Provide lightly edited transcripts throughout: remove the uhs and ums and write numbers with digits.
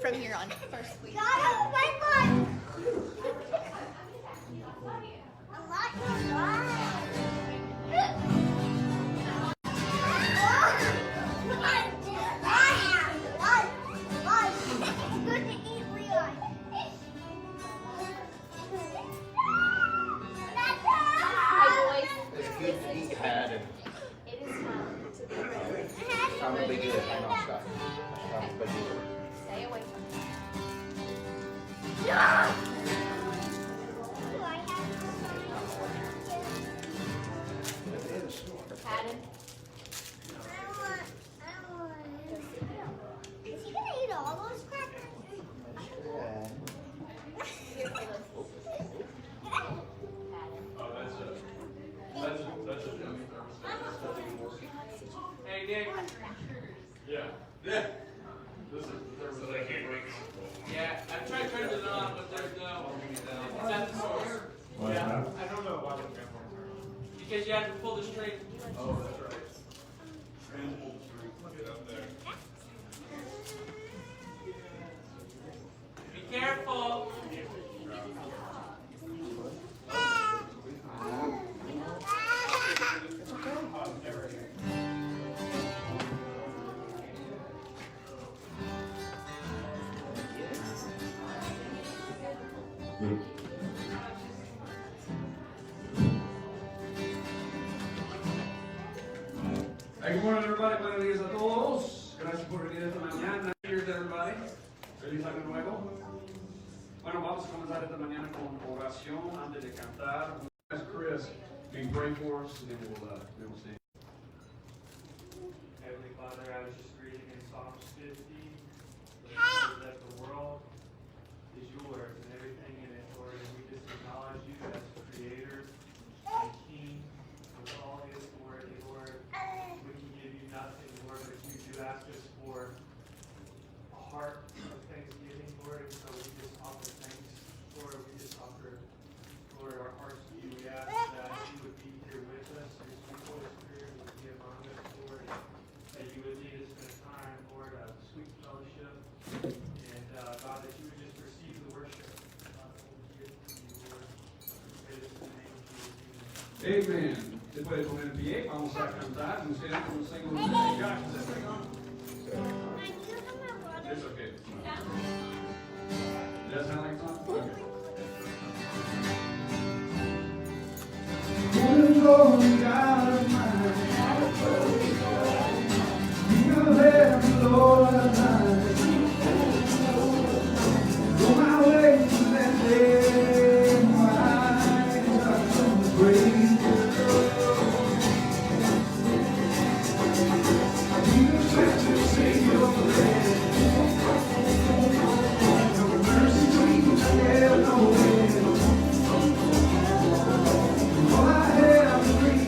from here on. First week. Stay away from me. Patton. Is he gonna eat all those crackers? Here, Caleb. Hey, Nick. Yeah. Yeah. This is the thermos. So they can't wait. Yeah, I've tried turning it on, but there's no. It's at the source. Yeah. I don't know why they're because you have to pull the string. Oh, that's right. And pull the string. Get up there. Be careful. Hey, good morning, everybody. Buenos días a todos. Gracias por venir esta mañana. Cheers, everybody. Feliz año nuevo. Bueno, vamos a comenzar esta mañana con oración antes de cantar. As Chris, be praying for us, and then we'll sing. Heavenly Father, I was just reading in Psalms 50 that the world is yours and everything in it, Lord, and we just acknowledge you as creator and king of all his authority, Lord. We can give you nothing, Lord, but you do ask us for a heart of thanksgiving, Lord, and so we just offer thanks, Lord. We just offer, Lord, our hearts to you. We ask that you would be here with us, your sweet Holy Spirit would be among us, Lord, that you would lead us in a time, Lord, of sweet fellowship, and God, that you would just receive the worship that we give to you, Lord. We pray this in the name of Jesus. Amen. Se puede poner en pie, vamos a cantar. Ustedes como sing with me. Josh, is that thing on? It's okay. Does that sound like it's on? Okay. Glory, God of mine, you have the Lord of mine. Go my way to that day, my eyes are so great. You said to sing your praise. Your mercy sweet, have no end. All I have is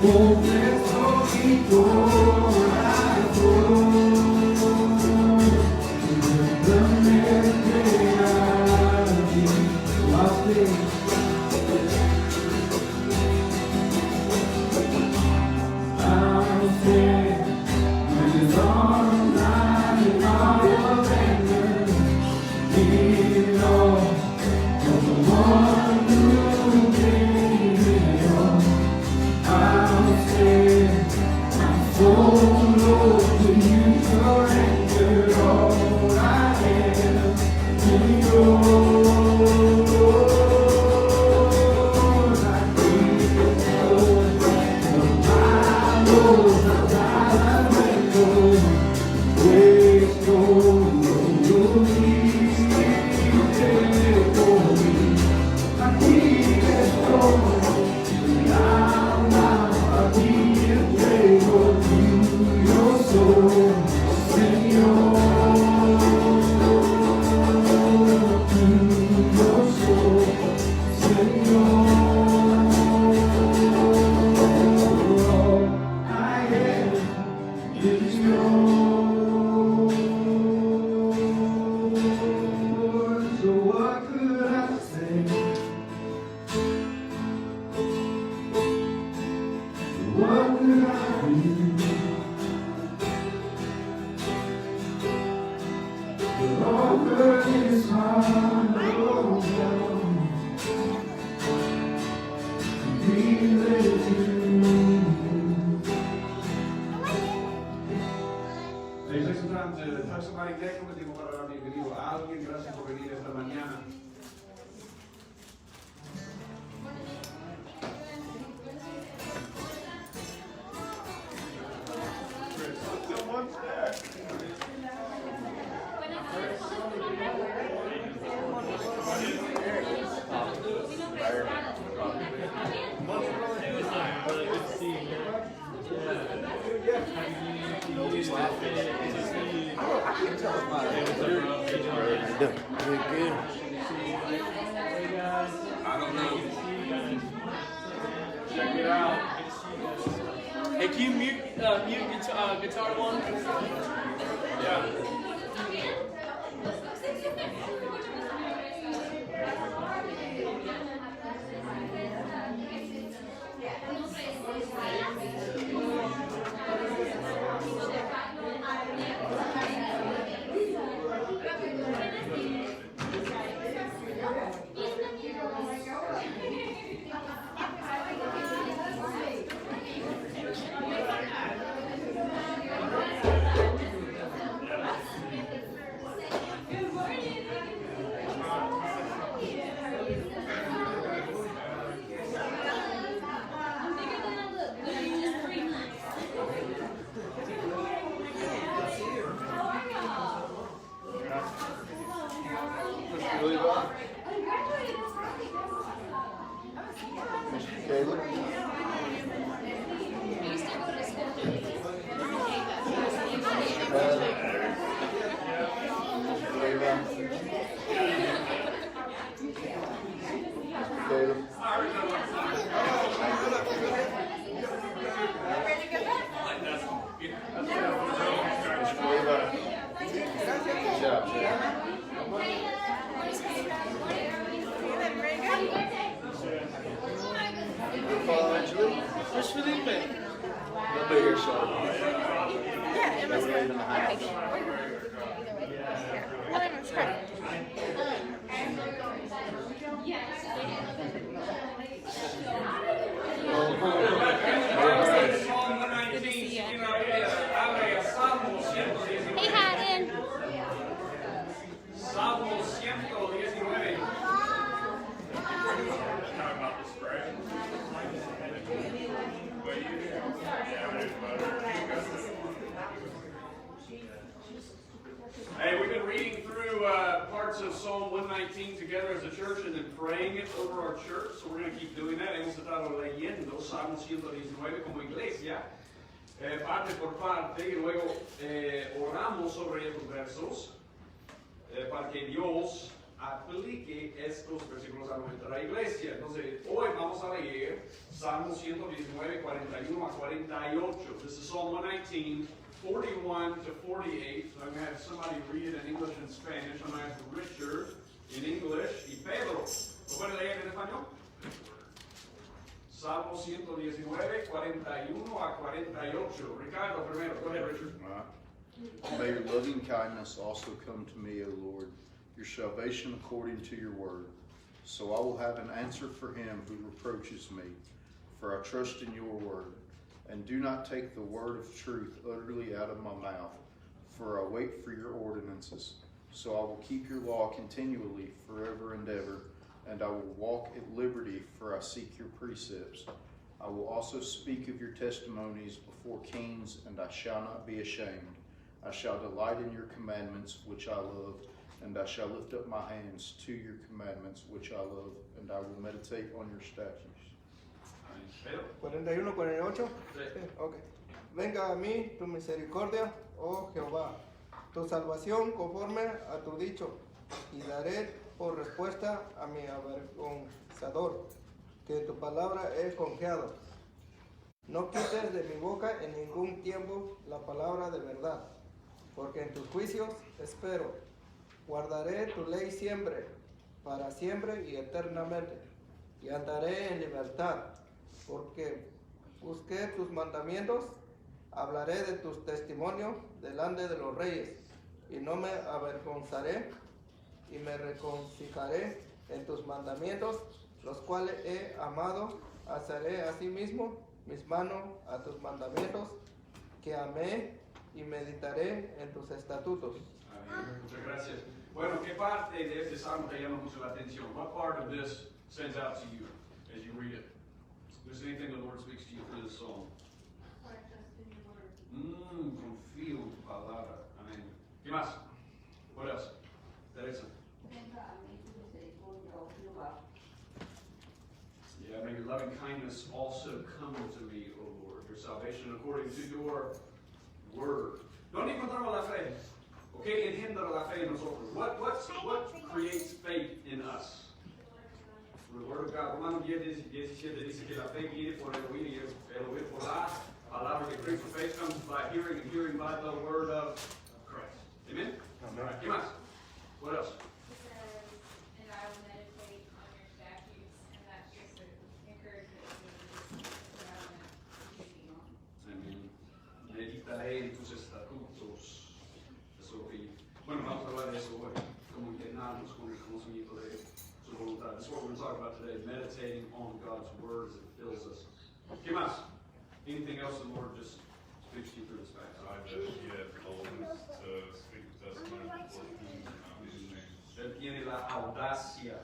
Oh, Hey, can you mute guitar one? Yeah. Where's Felipe? Nobody here saw it. Yeah, it must be. in the house. William, sure. Hey, Haddon. Salmo 119. Hey, we've been reading through parts of Psalm 119 together as a church and then praying it over our church. So we're going to keep doing that. Hemos estado leyendo Salmo 119 como iglesia, parte por parte, y luego oramos sobre estos versos para que Dios aplique estos versículos a nuestra iglesia. Entonces, hoy vamos a leer Salmo 119, 41 a 48. This is Psalm 119, 41 to 48. So I'm going to have somebody read it in English and Spanish. I'm going to have Richard in English y Pedro. ¿Lo puede leer en español? Salmo 119, 41 a 48. Ricardo primero. Go ahead, Richard. All right. May your loving kindness also come to me, O Lord, your salvation according to your word. So I will have an answer for him who reproaches me, for I trust in your word. And do not take the word of truth utterly out of my mouth, for I wait for your ordinances. So I will keep your law continually forever and ever, and I will walk at liberty, for I seek your precepts. I will also speak of your testimonies before kings, and I shall not be ashamed. I shall delight in your commandments, which I love, and I shall lift up my hands to your commandments, which I love, and I will meditate on your statutes. Pedro. 41, 48. Sí. Ok. Venga a mí tu misericordia, oh Jehová, tu salvación conforme a tu dicho, y daré por respuesta a mi avergonzador, que tu palabra he confiado. No quites de mi boca en ningún tiempo la palabra de verdad, porque en tus juicios espero. Guardaré tu ley siempre, para siempre y eternamente, y andaré en libertad, porque busqué tus mandamientos. Hablaré de tus testimonios delante de los reyes, y no me avergonzaré, y me regocijaré en tus mandamientos, los cuales he amado. Alzaré asimismo mis manos a tus mandamientos, que amé, y meditaré en tus estatutos. Amén. Muchas gracias. Bueno, ¿qué parte de este salmo te llama mucho la atención? What part of this stands out to you as you read it? Is there anything the Lord speaks to you through this psalm? Confío en tu palabra. Amén. ¿Qué más? What else? Teresa. Yeah, may your loving kindness also come to me, O Lord, your salvation according to your word. ¿Dónde encontramos la fe? ¿Qué engendra la fe en nosotros? What creates faith in us? The word of God. Romanos 10, 17 dice que la fe viene por el oír y el oír por la palabra que Cristo. Faith comes by hearing and hearing by the word of Christ. Amen? All right. ¿Qué más? What else? It says, and I will meditate on your statutes, and that's just an encouragement to me, just that I'm keeping on. Amén. Meditaré en tus estatutos. Eso es lo que... Bueno, vamos a hablar de eso hoy. Cómo internarnos con el conocimiento de su voluntad. That's what we're going to talk about today. Meditating on God's word as it fills us. ¿Qué más? Anything else the Lord just speaks to you through this passage? I just get boldness to speak the testimony before kings and not be ashamed. Él tiene la audacia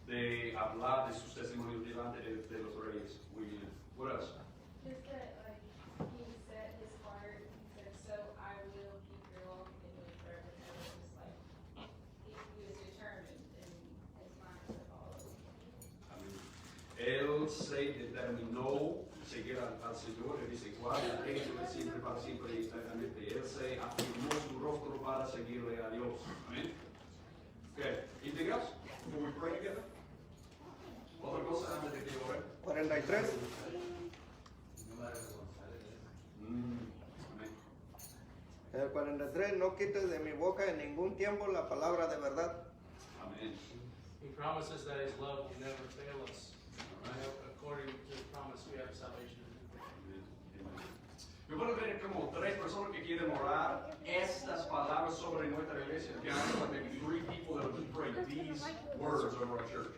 de hablar de sus testimonios delante de los reyes. Muy bien. What else? Just that, like, he set his heart, he said, so I will keep your law continually forever and ever. Just like, he was determined in his mind to follow. Amén. Él se determinó seguir al Señor. Él dice, guarda eso de siempre, para siempre y eternamente. Él se afirmó su rostro para seguirle a Dios. Amén. Okay. Anything else before we pray together? Otra cosa antes de que yo ore. 43. Amén. El 43. No quites de mi boca en ningún tiempo la palabra de verdad. Amén. He promises that his love will never fail us. According to his promise, we have salvation. Yo puedo ver como tres personas que quieren orar estas palabras sobre nuestra iglesia. Can I have maybe 3 people that will pray these words over our church?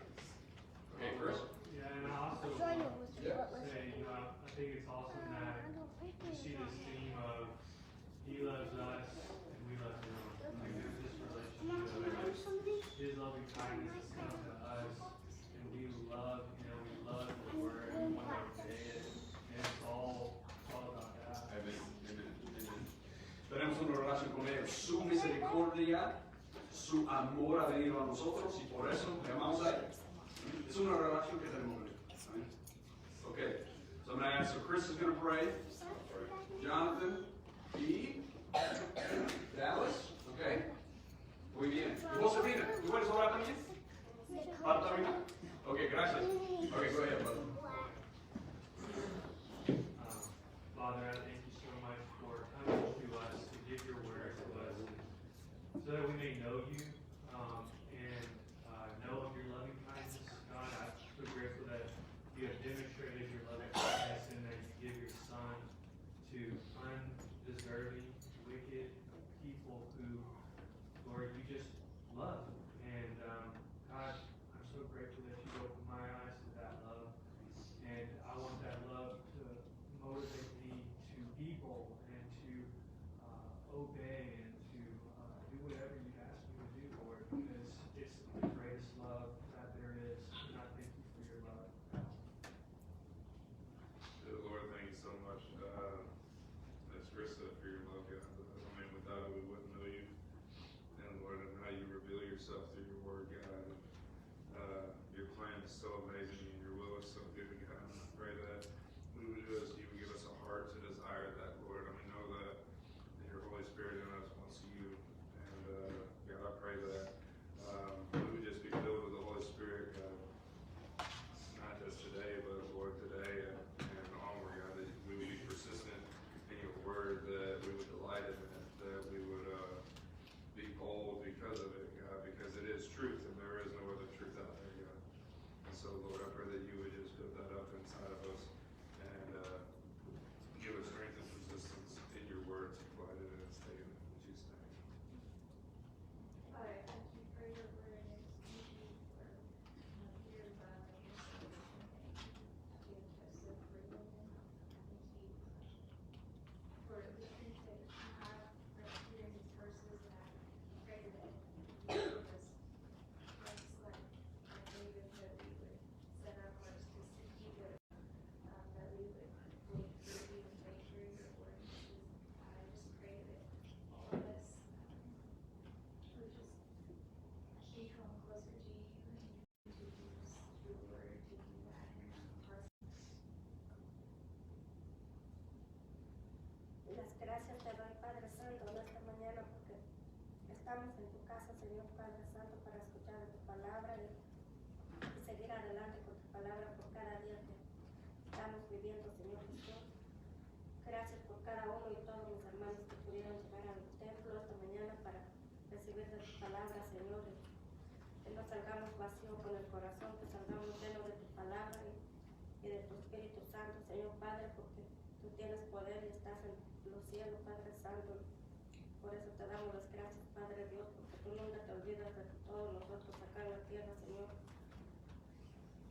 Okay, Chris? Yeah, and I also say, I think it's awesome that you see this theme of He loves us and we love Him. Like there's this relationship, His loving kindness has come to us, and we love the Word, we want to obey it, and it's all about that. Amén. Tenemos una relación con Él. Su misericordia, su amor ha venido a nosotros y por eso le amamos a Él. Es una relación que tenemos con Él. Amén. Okay, so I'm going to ask, so Chris is going to pray. Jonathan, E, Dallas, okay? Muy bien. ¿Y Josefina? ¿Tú puedes orar también? ¿Para terminar? Ok, gracias. Ok, go ahead, brother. Father, I thank you so much for coming to us to give your word to us so that we may know you and know of your loving kindness. God, I'm so grateful that you have demonstrated your loving kindness and that you give your son to undeserving, wicked people who, Lord, you just love. And God, I'm so grateful that you opened my eyes to that love. And I want that love to motivate me to be bold and to obey and to do whatever you ask me to do, Lord, because it's the greatest love that there is. And I thank you for your love. Lord, thank you so much, as Chris said, for your love, God. I mean, without it, we wouldn't know you. And Lord, and how you reveal yourself through your word, God. Your plan is so amazing and your will is so good, God. And I pray that we would do as you would give us a heart to desire that, Lord. And we know that your Holy Spirit in us wants you. And God, I pray that we would just be filled with the Holy Spirit, God. Not just today, but Lord, today and onward, God, that we would be persistent in your word, that we would delight in it, that we would be bold because of it, God, because it is truth and there is no other truth out there, God. And so, Lord, I pray that you would just build that up inside of us and give us strength and persistence in your word to apply it in its day. In Jesus' name. Father, thank you for your word and thank you for your love and your salvation. Thank you for gifts of freedom. Thank you for the things that you have right here in these verses, and I pray that you give us grace like David, that we would set our hearts to seek you, that we would wait for you and wait for your ordinances. I just pray that all of us would just keep coming closer to you and to use your word to do that in our hearts. Las gracias te doy, Padre Santo, en esta mañana porque estamos en tu casa, Señor Padre Santo, para escuchar tu palabra y seguir adelante con tu palabra por cada día que estamos viviendo, Señor Jesús. Gracias por cada uno y todos mis hermanos que pudieron llegar al templo esta mañana para recibir de tu palabra, Señor. Que no salgamos vacíos con el corazón, que salgamos llenos de tu palabra y de tu Espíritu Santo, Señor Padre, porque tú tienes poder y estás en los cielos, Padre Santo. Por eso te damos las gracias, Padre Dios, porque tú nunca te olvidas de todos nosotros acá en la tierra, Señor.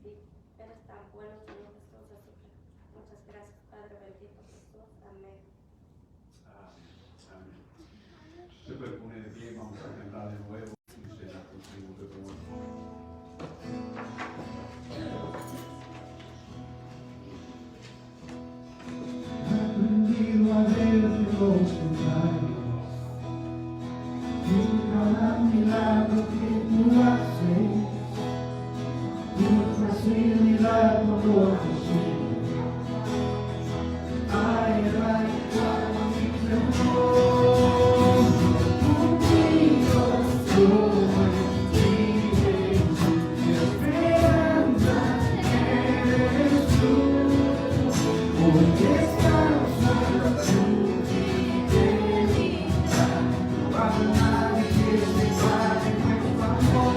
Y eres tan bueno, Señor Jesús, así que muchas gracias, Padre bendito Jesús. Amén. Amén. Se puede poner de pie, vamos a cantar de nuevo. Dice la contribución de Aprendido a ver los detalles y cada milagro que tú haces, tu facilidad no lo posible. Ay, mi Señor, contigo estoy, mi esperanza eres tú, porque estás en tu fidelidad, no habrá nadie que se pare en tu amor.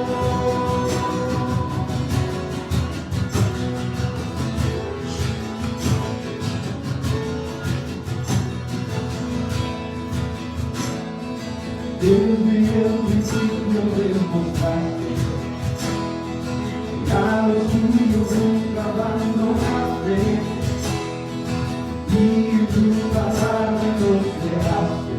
Desde el principio demostraste que a los tuyos nunca abandonaste, y en tu palabra nos dejaste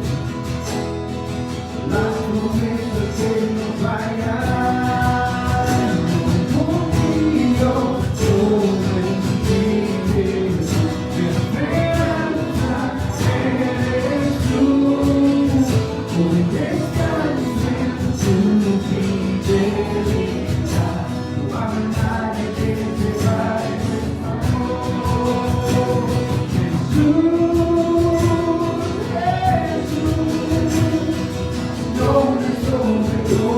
las promesas que nos fallarán. Contigo sobrevives, mi esperanza eres tú, porque estás en tu fidelidad, no habrá nadie que te pare en tu amor. Jesús, Jesús, nombre sobre todo.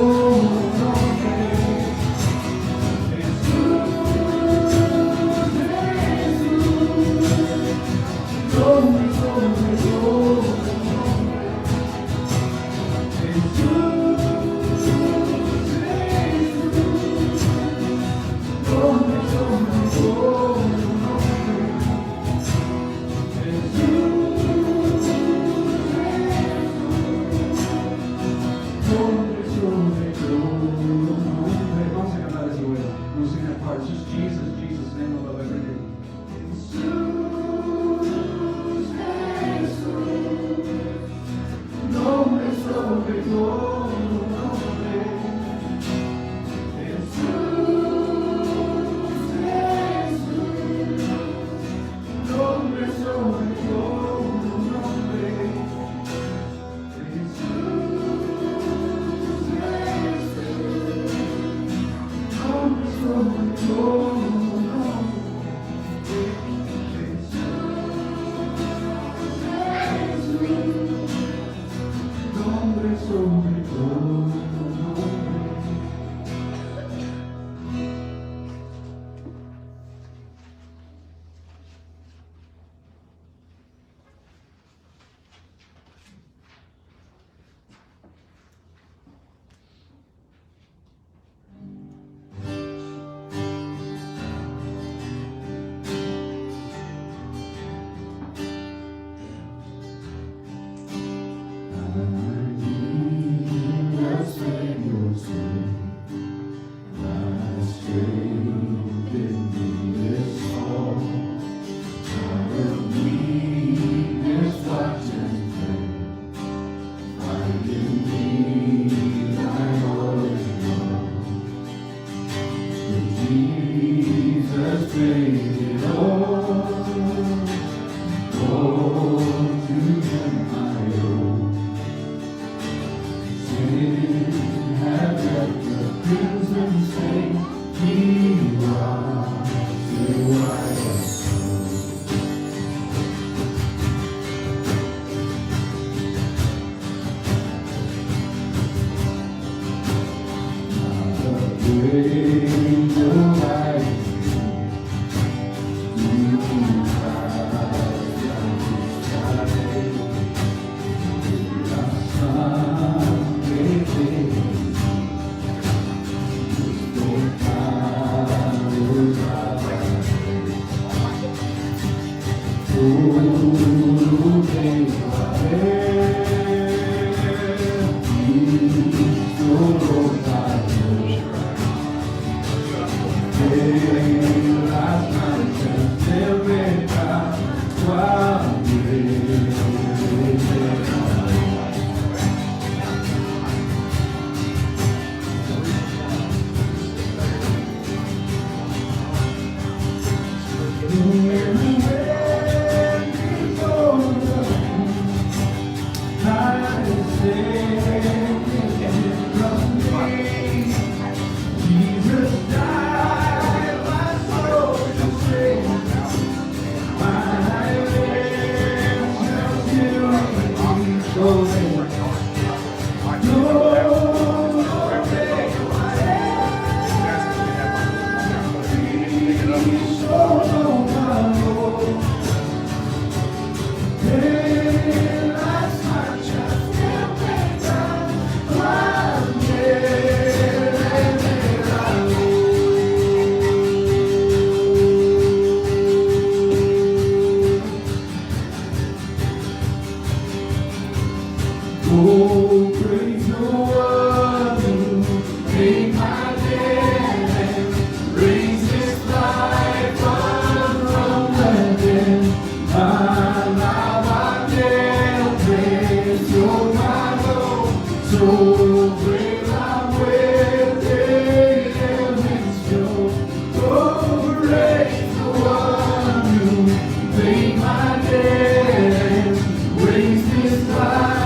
Raise this life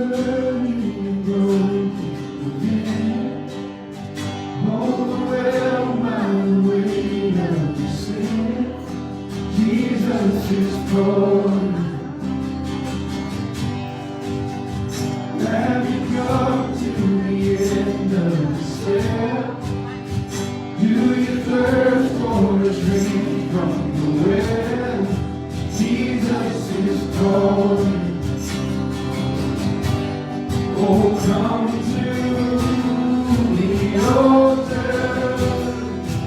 hurting and broken again. Overwhelmed by the weight of your sin, Jesus is calling. Have you come to the end of the step? Do you thirst for a drink from the well? Jesus is calling. Oh, come to the altar.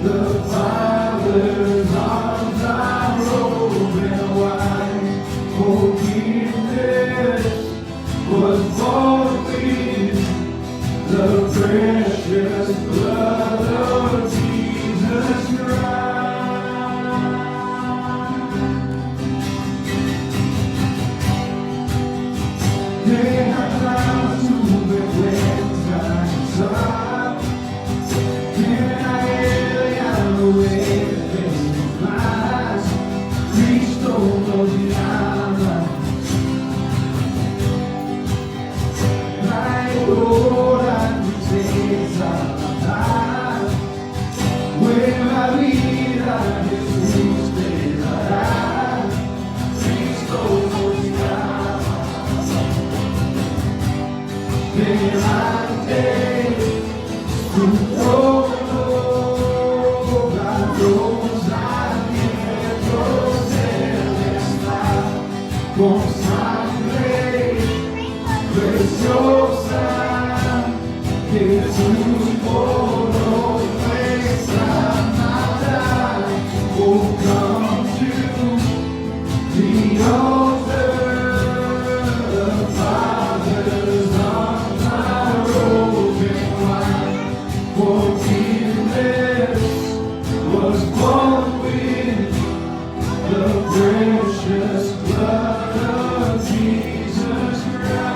The Father's arms are open wide. Forgiveness was bought with the precious blood of Jesus Christ. They have found to be cleansed by His love. Can I away the lies? Cristo nos llama. Like ora tristeza matar. Nueva vida Jesús te dará. Cristo nos llama. Delante tu trono, la rosa abiertos Él está, con sangre preciosa, Jesús por nuestra maldad. Oh, come to the altar. The Father's arms are open wide. Forgiveness was bought with the precious blood of Jesus Christ.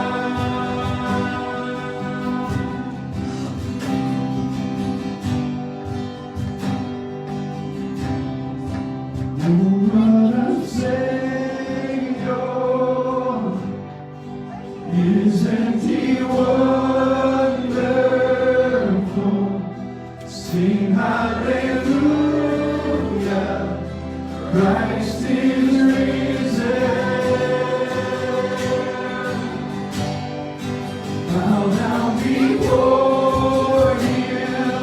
Oh, what a Savior, isn't He wonderful? Sing hallelujah, Christ is risen. Bow down before Him,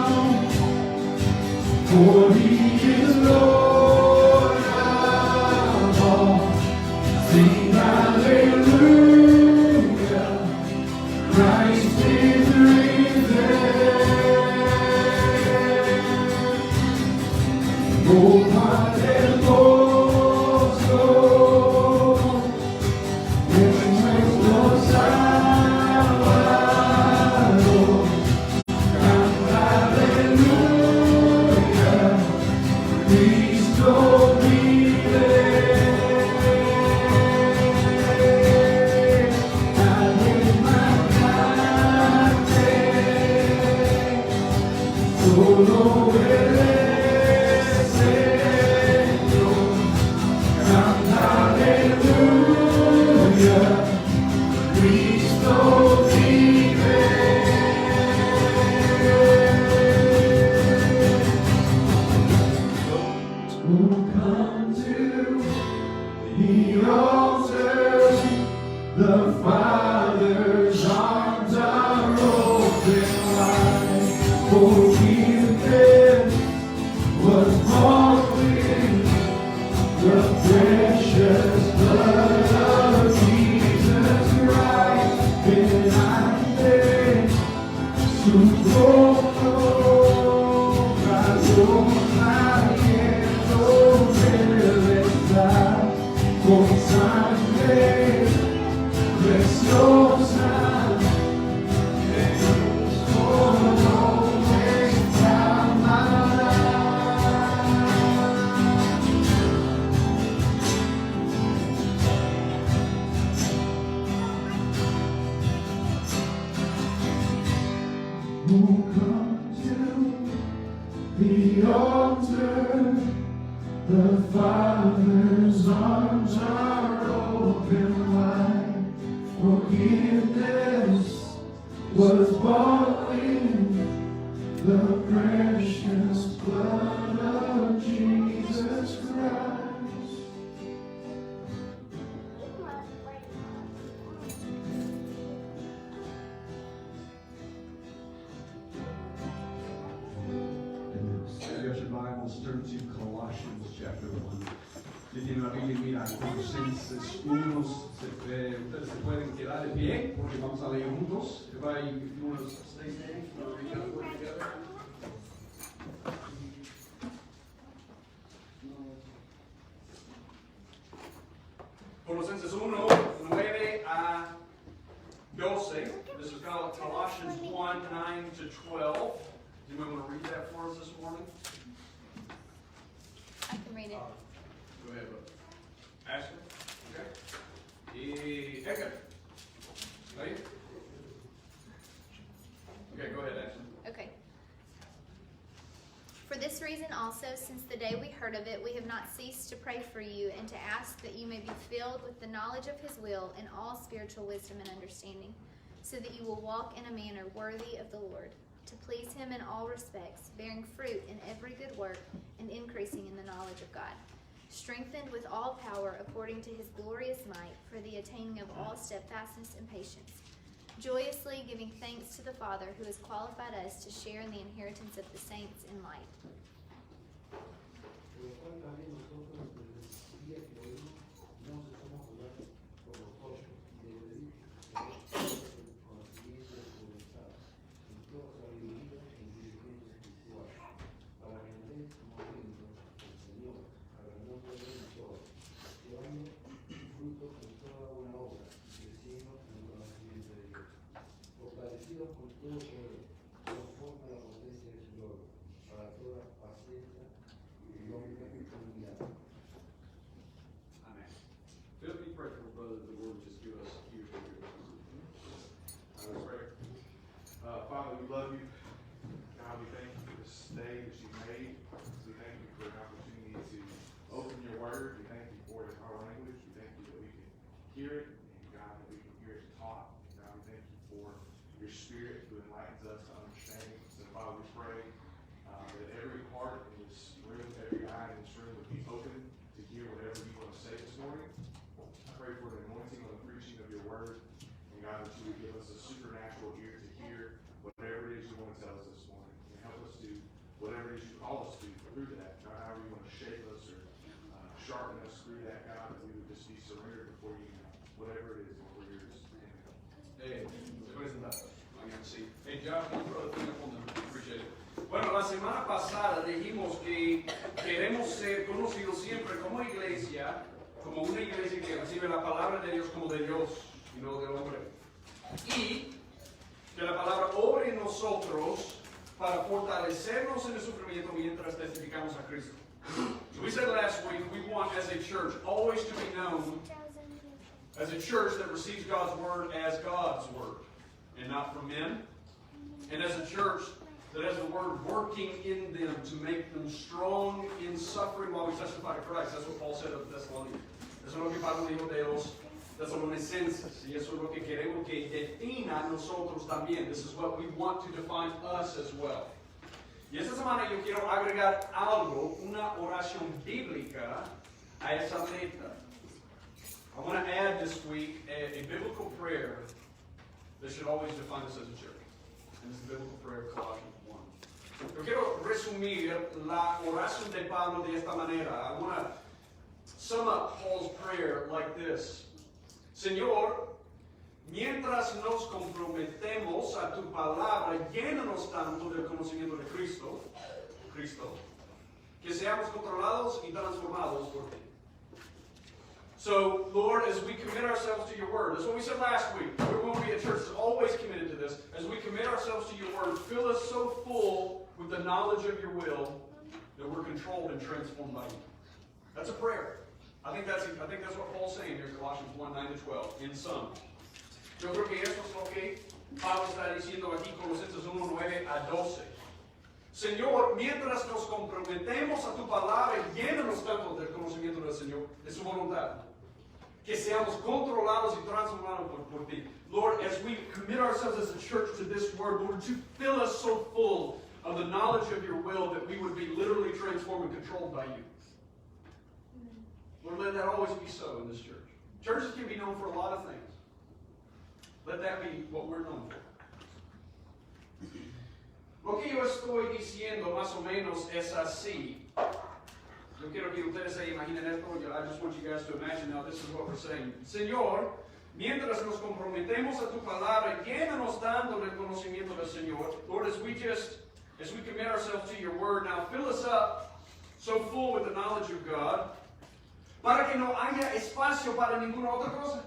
for He is Lord of all. Sing hallelujah, Christ is risen. Oh, Padre hermoso, es nuestro Salvador. Canta aleluya, Cristo vive. Nadie más grande, solo Él es Señor. Canta aleluya, Cristo vive. Oh, come to the altar. The Father's arms are open wide. Forgiveness was bought with the precious blood of Jesus Christ. Delante su trono, la rosa abiertos Él está, con sangre preciosa, Jesús por nuestra maldad. Who come to the altar? The Father's arms are open wide. For forgiveness was bought in the precious blood of Jesus Christ. If you have your Bibles, turn to Colossians chapter 1. Si tiene la Biblia, mira, Colosenses 1, ustedes se pueden quedar de pie porque vamos a leer juntos. Everybody, if you want to stay standing, read the word together. Colosenses 1, 9 a 12. This is Colossians 1, 9 to 12. Do you want to read that for us this morning? I can read it. Go ahead, bro. Ashley? Okay. Edgar? Ready? Okay, go ahead, Ashley. Okay. For this reason also, since the day we heard of it, we have not ceased to pray for you and to ask that you may be filled with the knowledge of his will and all spiritual wisdom and understanding, so that you will walk in a manner worthy of the Lord, to please him in all respects, bearing fruit in every good work and increasing in the knowledge of God, strengthened with all power according to his glorious might, for the attaining of all steadfastness and patience, joyously giving thanks to the Father who has qualified us to share in the inheritance of the saints in light. Father, we love you. God, we thank you for this day that you made. We thank you for an opportunity to open your word. We thank you for it in our language. We thank you that we can hear it, and God, that we can hear it taught. And God, we thank you for your spirit who enlightens us to understanding. So, Father, we pray that every heart in this room, every eye in this room would be open to hear whatever you want to say this morning. I pray for an anointing on the preaching of your word. And God, that you would give us a supernatural ear to hear whatever it is you want to tell us this morning, and help us do whatever it is you call us to through that. God, however you want to shape us or sharpen us through that, God, that we would just be surrendered before you, whatever it is, and we're yours. Amen. Se puede sentar. Mañana sí. Hey, Josh, can you throw the thing up on the appreciate it. Bueno, la semana pasada dijimos que queremos ser conocidos siempre como iglesia, como una iglesia que recibe la palabra de Dios como de Dios y no del hombre. Y que la palabra obre en nosotros para fortalecernos en el sufrimiento mientras testificamos a Cristo. So we said last week, we want as a church always to be known as a church that receives God's word as God's word and not from men. And as a church that has the word working in them to make them strong in suffering while we testify to Christ. That's what Paul said of the Thessalonians. Eso es lo que Pablo dijo de los Tesalonicenses. Y eso es lo que queremos que defina a nosotros también. This is what we want to define us as well. Y esta semana yo quiero agregar algo, una oración bíblica a esa meta. I want to add this week a biblical prayer that should always define us as a church. And it's the biblical prayer of Colossians 1. Yo quiero resumir la oración de Pablo de esta manera. I want to sum up Paul's prayer like this. Señor, mientras nos comprometemos a tu palabra, llénanos tanto del conocimiento de Cristo, que seamos controlados y transformados por ti. So, Lord, as we commit ourselves to your word, that's what we said last week. We're going to be a church that's always committed to this. As we commit ourselves to your word, fill us so full with the knowledge of your will that we're controlled and transformed by you. That's a prayer. I think that's what Paul's saying here in Colossians 1, 9 to 12, in sum. Yo creo que eso es lo que Pablo está diciendo aquí, Colosenses 1, 9 a 12. Señor, mientras nos comprometemos a tu palabra, llénanos tanto del conocimiento del Señor, de su voluntad, que seamos controlados y transformados por ti. Lord, as we commit ourselves as a church to this word, Lord, would you fill us so full of the knowledge of your will that we would be literally transformed and controlled by you. Lord, let that always be so in this church. Churches can be known for a lot of things. Let that be what we're known for. Lo que yo estoy diciendo más o menos es así. Yo quiero que ustedes se imaginen esto. I just want you guys to imagine now this is what we're saying. Señor, mientras nos comprometemos a tu palabra, llénanos dando el conocimiento del Señor. Lord, as we commit ourselves to your word, now fill us up so full with the knowledge of God, para que no haya espacio para ninguna otra cosa.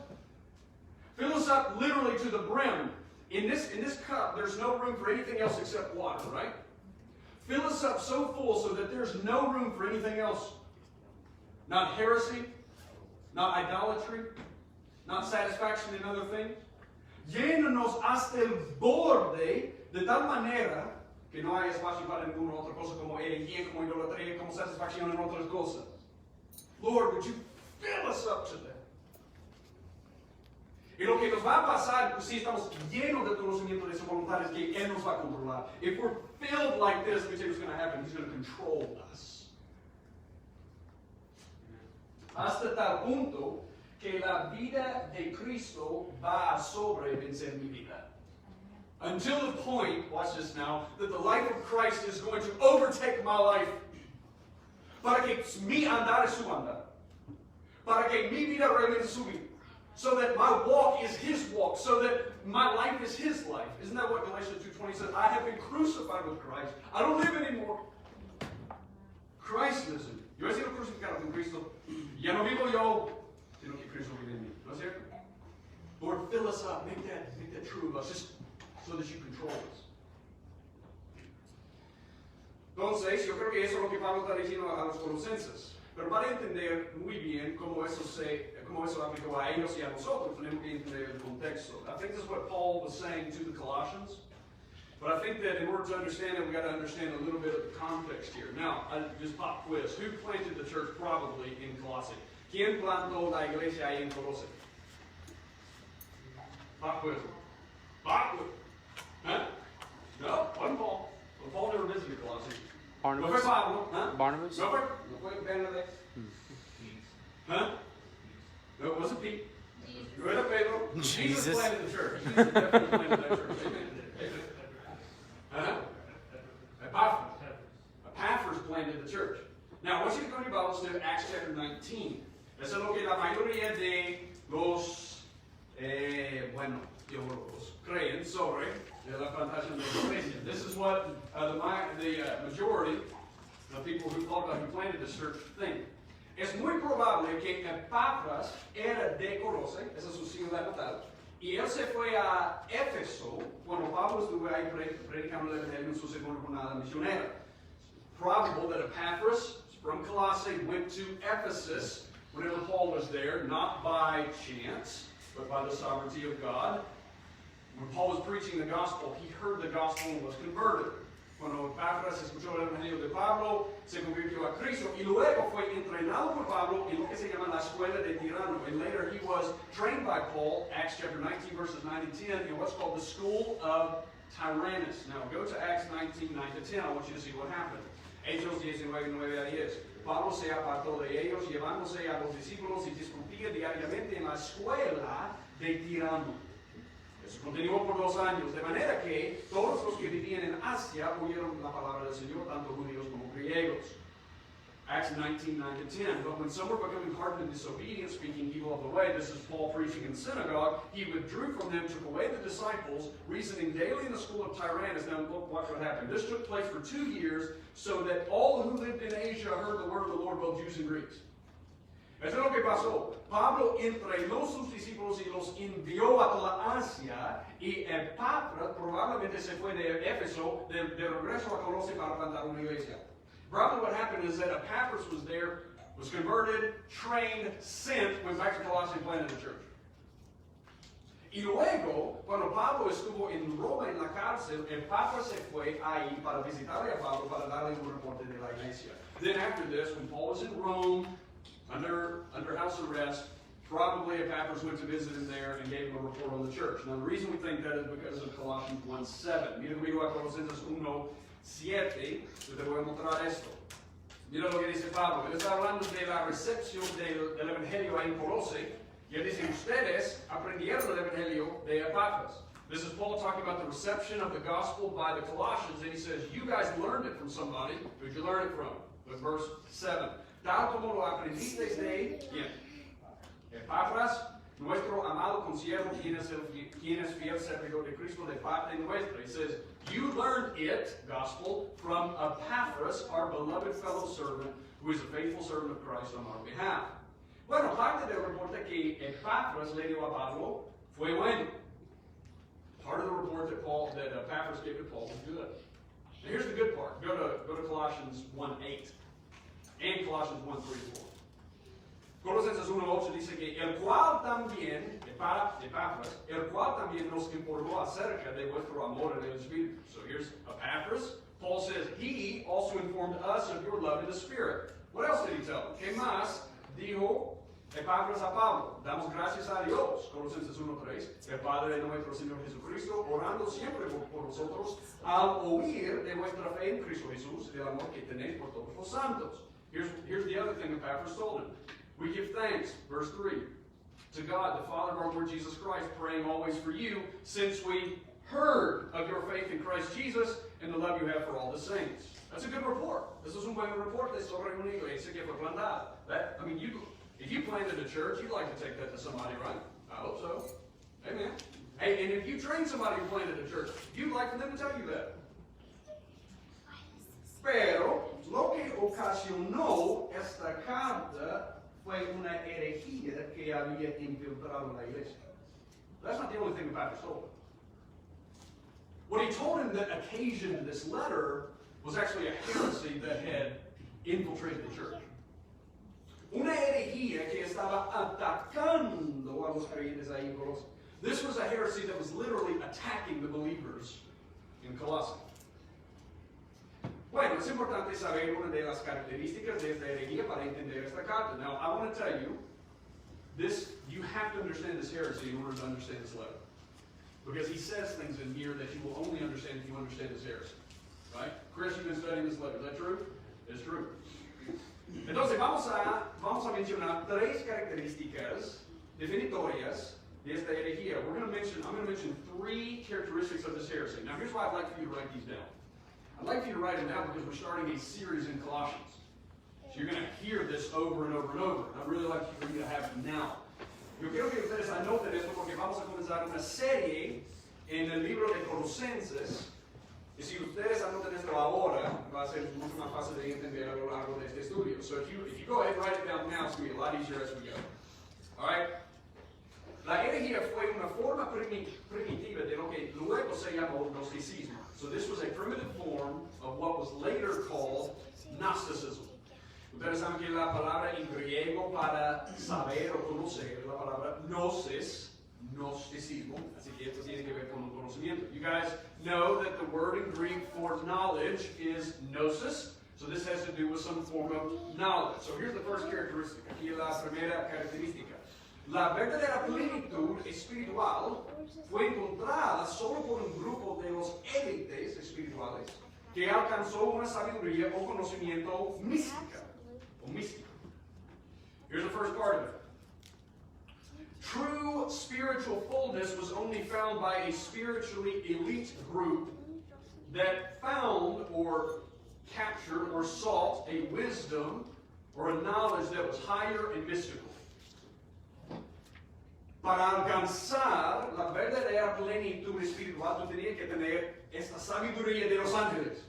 Fill us up literally to the brim. In this cup, there's no room for anything else except water, right? Fill us up so full so that there's no room for anything else. Not heresy, not idolatry, not satisfaction in other things. Llénanos hasta el borde de tal manera que no haya espacio para ninguna otra cosa como herejía, como idolatría, como satisfacción en otras cosas. Lord, would you fill us up to that? Y lo que nos va a pasar, si estamos llenos de conocimiento de su voluntad, es que Él nos va a controlar. If we're filled like this, we say what's going to happen. He's going to control us. Hasta tal punto que la vida de Cristo va a sobrevencer mi vida. Until the point, watch this now, that the life of Christ is going to overtake my life. Para que mi andar es su andar. Para que mi vida realmente es su vida. So that my walk is his walk. So that my life is his life. Isn't that what Galatians 2:20 says? I have been crucified with Christ. I don't live anymore. Christ lives in me. Yo he sido crucificado con Cristo. Ya no vivo yo, sino que Cristo vive en mí. ¿No es cierto? Lord, fill us up. Make that true of us. Just so that you control us. Entonces, yo creo que eso es lo que Pablo está diciendo a los colosenses. Pero para entender muy bien cómo eso aplicó a ellos y a nosotros, tenemos que entender el contexto. I think this is what Paul was saying to the Colossians. But I think that in order to understand it, we've got to understand a little bit of the context here. Now, just pop quiz. Who planted the church probably in Colossae? ¿Quién plantó la iglesia ahí en Colossae? Pop quiz. Pop quiz. Huh? No, wasn't Paul. Well, Paul never visited Colossae. Barnabas. No fue Pablo. Huh? Barnabas. No fue Bernadette. Huh? No, it wasn't Pete. No era Pedro. Jesus planted the church. Jesus definitely planted that church. Amen. Huh? Epaphras planted the church. Now, I want you to go to your Bibles to Acts chapter 19. Eso es lo que la mayoría de los, teólogos creen sobre la plantación de la iglesia. This is what the majority of people who thought about who planted this church think. Es muy probable que Epaphras era de Colossae, esa es su ciudad natal, y él se fue a Éfeso cuando Pablo estuvo ahí predicando el evangelio en su segunda jornada misionera. Probable that Epaphras from Colossae went to Ephesus whenever Paul was there, not by chance, but by the sovereignty of God. When Paul was preaching the gospel, he heard the gospel and was converted. Cuando Epaphras escuchó el evangelio de Pablo, se convirtió a Cristo y luego fue entrenado por Pablo en lo que se llama la escuela de Tirano. And later he was trained by Paul, Acts chapter 19, verses 9 and 10, in what's called the school of Tyrannus. Now go to Acts 19, 9 to 10. I want you to see what happened. Hechos 19, 9 a 10. Pablo se apartó de ellos, llevándose a los discípulos y discutía diariamente en la escuela de Tirano. Eso continuó por 2 años, de manera que todos los que vivían en Asia oyeron la palabra del Señor, tanto judíos como griegos. Acts 19, 9 to 10. But when some were becoming hardened and disobedient, speaking evil of the way, this is Paul preaching in the synagogue, he withdrew from them, took away the disciples, reasoning daily in the school of Tyrannus. Now look, watch what happened. This took place for 2 years, so that all who lived in Asia heard the word of the Lord, both Jews and Greeks. Eso es lo que pasó. Pablo entrenó sus discípulos y los envió a toda Asia, y Epaphras probablemente se fue de Éfeso de regreso a Colossae para plantar una iglesia. Probably what happened is that Epaphras was there, was converted, trained, sent, went back to Colossae and planted the church. Y luego, cuando Pablo estuvo en Roma en la cárcel, Epaphras se fue ahí para visitarle a Pablo para darle un reporte de la iglesia. Then after this, when Paul was in Rome, under house arrest, Probably Epaphras went to visit him there and gave him a report on the church. Now the reason we think that is because of Colossians 1:7. Mira conmigo a Colosenses 1:7. Yo te voy a mostrar esto. Mira lo que dice Pablo. Él está hablando de la recepción del Evangelio en Colose. Y él dice, ustedes aprendieron el Evangelio de Epaphras. This is Paul talking about the reception of the gospel by the Colossians. And he says, you guys learned it from somebody. Who'd you learn it from? With verse 7. Tal como lo aprendisteis de ¿quién? Epaphras, nuestro amado consiervo, quien es fiel servidor de Cristo de parte nuestra. He says, you learned it, gospel, from Epaphras, our beloved fellow servant, who is a faithful servant of Christ on our behalf. Bueno, parte del reporte que Epaphras le dio a Pablo fue bueno. Part of the report that Epaphras gave to Paul was good. Now here's the good part. Go to Colossians 1:8 and Colossians 1:3-4. Colosenses 1:8 dice que el cual también, Epaphras, el cual también nos informó acerca de vuestro amor en el Espíritu. So here's Epaphras. Paul says, he also informed us of your love in the Spirit. What else did he tell them? ¿Qué más dijo Epaphras a Pablo? Damos gracias a Dios, Colosenses 1:3, el Padre de nuestro Señor Jesucristo, orando siempre por vosotros, al oír de vuestra fe en Cristo Jesús, del amor que tenéis por todos los santos. Here's the other thing Epaphras told him. We give thanks, verse 3, to God, the Father of our Lord Jesus Christ, praying always for you, since we heard of your faith in Christ Jesus and the love you have for all the saints. That's a good report. This is un buen reporte sobre una iglesia que fue plantada. I mean, if you planted a church, you'd like to take that to somebody, right? I hope so. Amen. Hey, and if you train somebody who planted a church, you'd like for them to tell you that. Pero lo que ocasionó esta carta fue una herejía que había infiltrado la iglesia. That's not the only thing Epaphras told him. What he told him that occasioned this letter was actually a heresy that had infiltrated the church. Una herejía que estaba atacando a los creyentes ahí en Colosas. This was a heresy that was literally attacking the believers in Colossae. Bueno, es importante saber una de las características de esta herejía para entender esta carta. Now, I want to tell you, you have to understand this heresy in order to understand this letter. Because he says things in here that you will only understand if you understand this heresy. Right? Chris, you've been studying this letter. Is that true? It's true. Entonces, vamos a mencionar tres características definitorias de esta herejía. I'm going to mention three characteristics of this heresy. Now, here's why I'd like for you to write these down. I'd like for you to write them down because we're starting a series in Colossians. So you're going to hear this over and over and over. And I'd really like for you to have them now. Yo quiero que ustedes anoten esto porque vamos a comenzar una serie en el libro de Colosenses. Y si ustedes anotan esto ahora, va a ser mucho más fácil de entender a lo largo de este estudio. So if you go ahead and write it down now, it's going to be a lot easier as we go. All right? La herejía fue una forma primitiva de lo que luego se llamó gnosticismo. So this was a primitive form of what was later called Gnosticism. Ustedes saben que la palabra en griego para saber o conocer es la palabra gnosis, gnosticismo. Así que esto tiene que ver con el conocimiento. You guys know that the word in Greek for knowledge is gnosis. So this has to do with some form of knowledge. So here's the first characteristic. Aquí es la primera característica. La verdadera plenitud espiritual fue encontrada solo por un grupo de los élites espirituales que alcanzó una sabiduría o conocimiento mística. Here's the first part of it. True spiritual fullness was only found by a spiritually elite group that found or captured or sought a wisdom or a knowledge that was higher and mystical. Para alcanzar la verdadera plenitud espiritual, tú tenías que tener esta sabiduría de los ángeles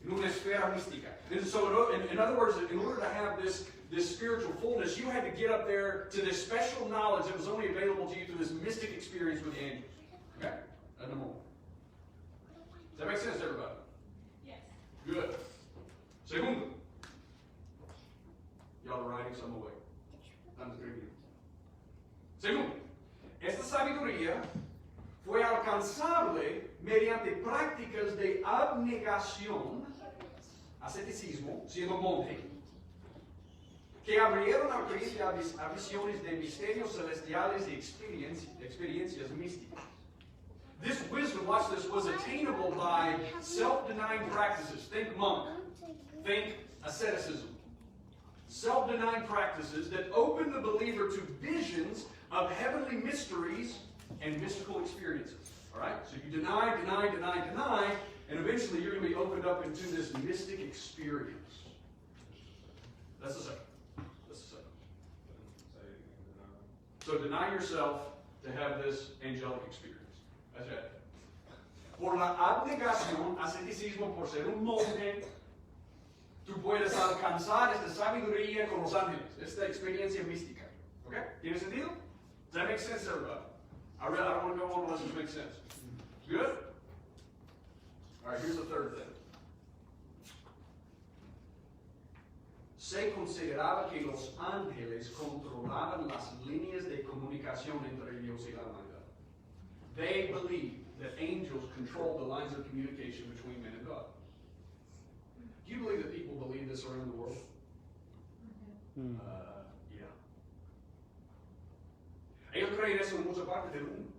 en una esfera mística. And so, in other words, in order to have this spiritual fullness, you had to get up there to this special knowledge that was only available to you through this mystic experience with the angels. Okay? At the moment. Does that make sense to everybody? Yes. Good. Segundo. Y'all are writing some away. I'm just going to give you. Segundo, esta sabiduría fue alcanzable mediante prácticas de abnegación, asceticismo, siendo monje, que abrieron a Cristo a visiones de misterios celestiales y experiencias místicas. This wisdom, watch this, was attainable by self-denying practices. Think monk. Think asceticism. Self-denying practices that open the believer to visions of heavenly mysteries and mystical experiences. All right? So you deny, and eventually you're going to be opened up into this mystic experience. That's the second. So deny yourself to have this angelic experience. That's right. Por la abnegación, asceticismo, por ser un monje, tú puedes alcanzar esta sabiduría con los ángeles, esta experiencia mística. Okay? ¿Tiene sentido? Does that make sense, everybody? I don't want to go on unless it makes sense. Good? All right, here's the third thing. Se consideraba que los ángeles controlaban las líneas de comunicación entre Dios y la humanidad. They believed that angels controlled the lines of communication between men and God. Do you believe that people believe this around the world? Yeah. Ellos creen eso en muchas partes del mundo.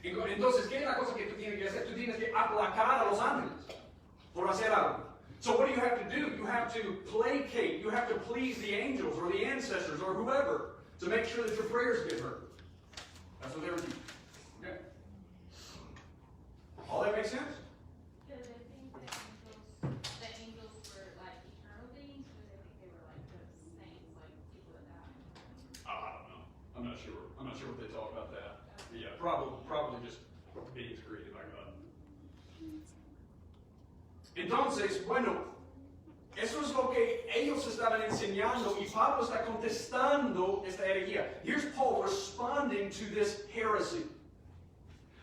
Entonces, ¿qué es la cosa que tú tienes que hacer? Tú tienes que aplacar a los ángeles por hacer algo. So what do you have to do? You have to placate. You have to please the angels or the ancestors or whoever to make sure that your prayers get heard. That's what they were teaching. Okay? All that makes sense? Do they think that angels were like eternal beings, or do they think they were like the saints, like people that died? I don't know. I'm not sure. I'm not sure what they talk about that. But yeah, probably just beings created by God. Entonces, bueno, eso es lo que ellos estaban enseñando y Pablo está contestando esta herejía. Here's Paul responding to this heresy.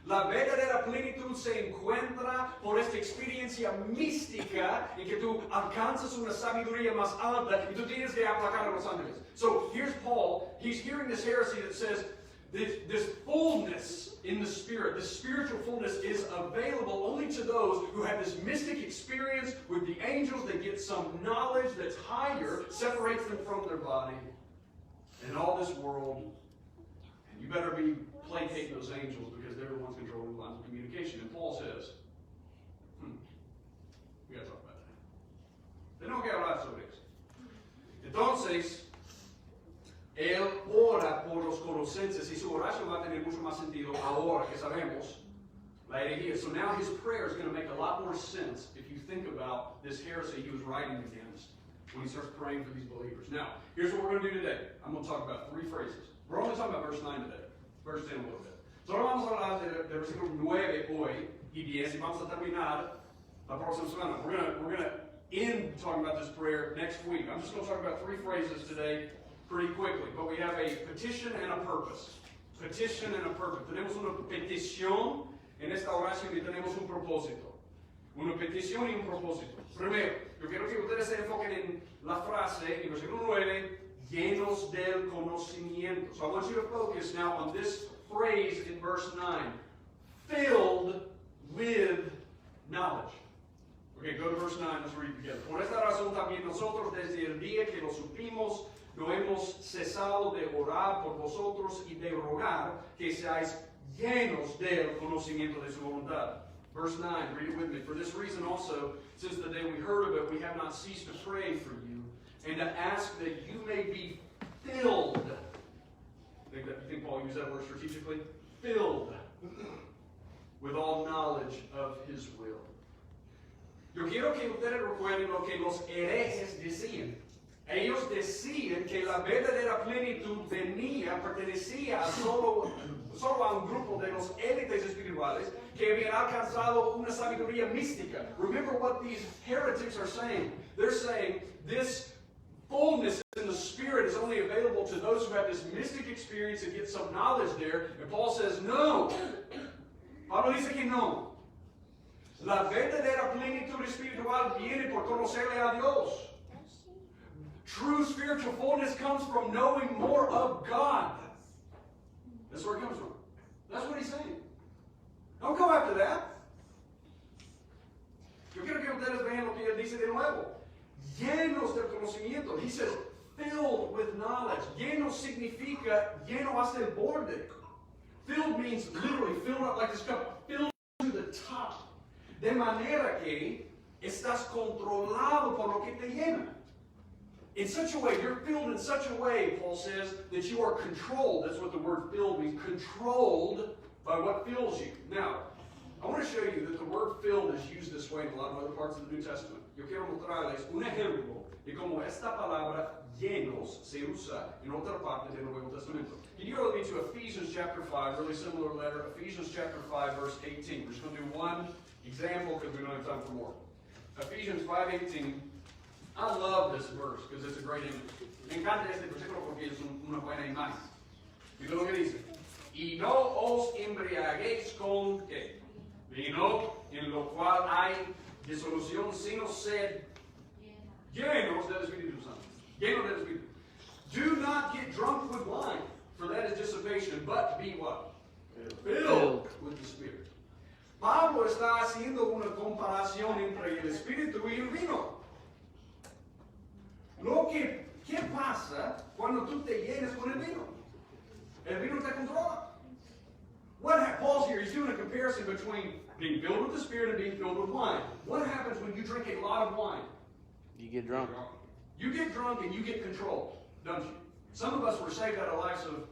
La verdadera plenitud se encuentra por esta experiencia mística en que tú alcanzas una sabiduría más alta y tú tienes que aplacar a los ángeles. So here's Paul. He's hearing this heresy that says this fullness in the Spirit, this spiritual fullness is available only to those who have this mystic experience with the angels. They get some knowledge that's higher, separates them from their body and all this world. And you better be placating those angels because they're the ones controlling the lines of communication. And Paul says, we got to talk about that. Tenemos que hablar sobre eso. Entonces, él ora por los colosenses y su oración va a tener mucho más sentido ahora que sabemos la herejía. So now his prayer is going to make a lot more sense if you think about this heresy he was writing against when he starts praying for these believers. Now, here's what we're going to do today. I'm going to talk about 3 phrases. We're only talking about verse 9 today. Verse 10 a little bit. Solo vamos a hablar de versículo 9 hoy y 10 y vamos a terminar la próxima semana. We're going to end talking about this prayer next week. I'm just going to talk about 3 phrases today pretty quickly, but we have a petition and a purpose. Petition and a purpose. Tenemos una petición en esta oración y tenemos un propósito. Una petición y un propósito. Primero, yo quiero que ustedes se enfoquen en la frase, en versículo 9, llenos del conocimiento. So I want you to focus now on this phrase in verse 9. Filled with knowledge. Okay, go to verse 9, let's read it together. Por esta razón también nosotros desde el día que lo supimos, no hemos cesado de orar por vosotros y de rogar que seáis llenos del conocimiento de su voluntad. Verse 9, read it with me. For this reason also, since the day we heard of it, we have not ceased to pray for you and to ask that you may be filled. You think Paul used that word strategically? Filled with all knowledge of his will. Yo quiero que ustedes recuerden lo que los herejes decían. Ellos decían que la verdadera plenitud pertenecía a solo a un grupo de los élites espirituales que habían alcanzado una sabiduría mística. Remember what these heretics are saying. They're saying this fullness in the Spirit is only available to those who have this mystic experience and get some knowledge there. And Paul says, no. Pablo dice que no. La verdadera plenitud espiritual viene por conocerle a Dios. True spiritual fullness comes from knowing more of God. That's where it comes from. That's what he's saying. Don't go after that. Yo quiero que ustedes vean lo que él dice de nuevo. llenos del conocimiento. He says, filled with knowledge. Lleno significa lleno hasta el borde. Filled means literally filled up like this cup, filled to the top. De manera que estás controlado por lo que te llena. In such a way, you're filled in such a way, Paul says, that you are controlled. That's what the word filled means. Controlled by what fills you. Now, I want to show you that the word filled is used this way in a lot of other parts of the New Testament. Yo quiero mostrarles un ejemplo de cómo esta palabra llenos se usa en otra parte del Nuevo Testamento. Can you go with me to Ephesians chapter 5, really similar letter, Ephesians chapter 5, verse 18. We're just going to do one example because we don't have time for more. Ephesians 5:18. I love this verse because it's a great image. Me encanta este versículo porque es una buena imagen. Mira lo que dice. Y no os embriaguéis con ¿qué? Vino, en lo cual hay disolución, sino sed llenos del Espíritu Santo. Llenos del Espíritu. Do not get drunk with wine, for that is dissipation, but be what? Filled with the Spirit. Pablo está haciendo una comparación entre el Espíritu y el vino. ¿Qué pasa cuando tú te llenas con el vino? El vino te controla. Paul's here, he's doing a comparison between being filled with the Spirit and being filled with wine. What happens when you drink a lot of wine? You get drunk. You get drunk and you get controlled, don't you? Some of us were saved out of lives of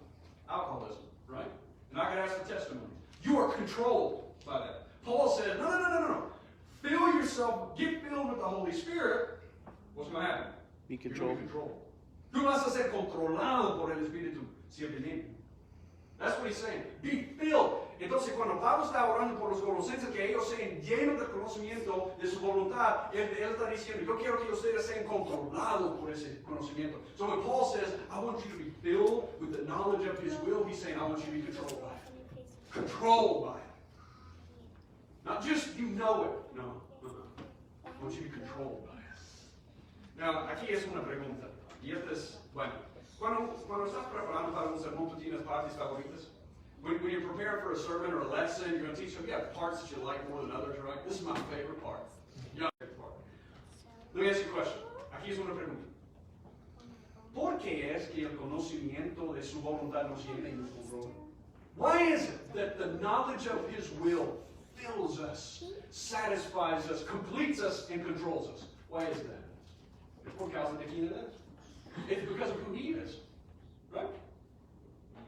alcoholism, right? And I could ask for testimony. You are controlled by that. Paul said, no. Fill yourself, get filled with the Holy Spirit. What's going to happen? Be controlled. Tú vas a ser controlado por el Espíritu ciertamente. That's what he's saying. Be filled. Entonces, cuando Pablo está orando por los colosenses, que ellos sean llenos del conocimiento de su voluntad, él está diciendo, yo quiero que ustedes sean controlados por ese conocimiento. So when Paul says, I want you to be filled with the knowledge of his will, he's saying, I want you to be controlled by it. Controlled by it. Not just you know it. No. I want you to be controlled by it. Now, aquí es una pregunta. Y esta es, bueno, cuando estás preparando para un sermón, tú tienes partes favoritas. When you prepare for a sermon or a lesson, you're going to teach them, you have parts that you like more than others, right? This is my favorite part. Your favorite part. Let me ask you a question. Aquí es una pregunta. ¿Por qué es que el conocimiento de su voluntad nos llena y nos controla? Why is it that the knowledge of his will fills us, satisfies us, completes us, and controls us? Why is that? ¿Por causa de quién es? It's because of who he is. Right?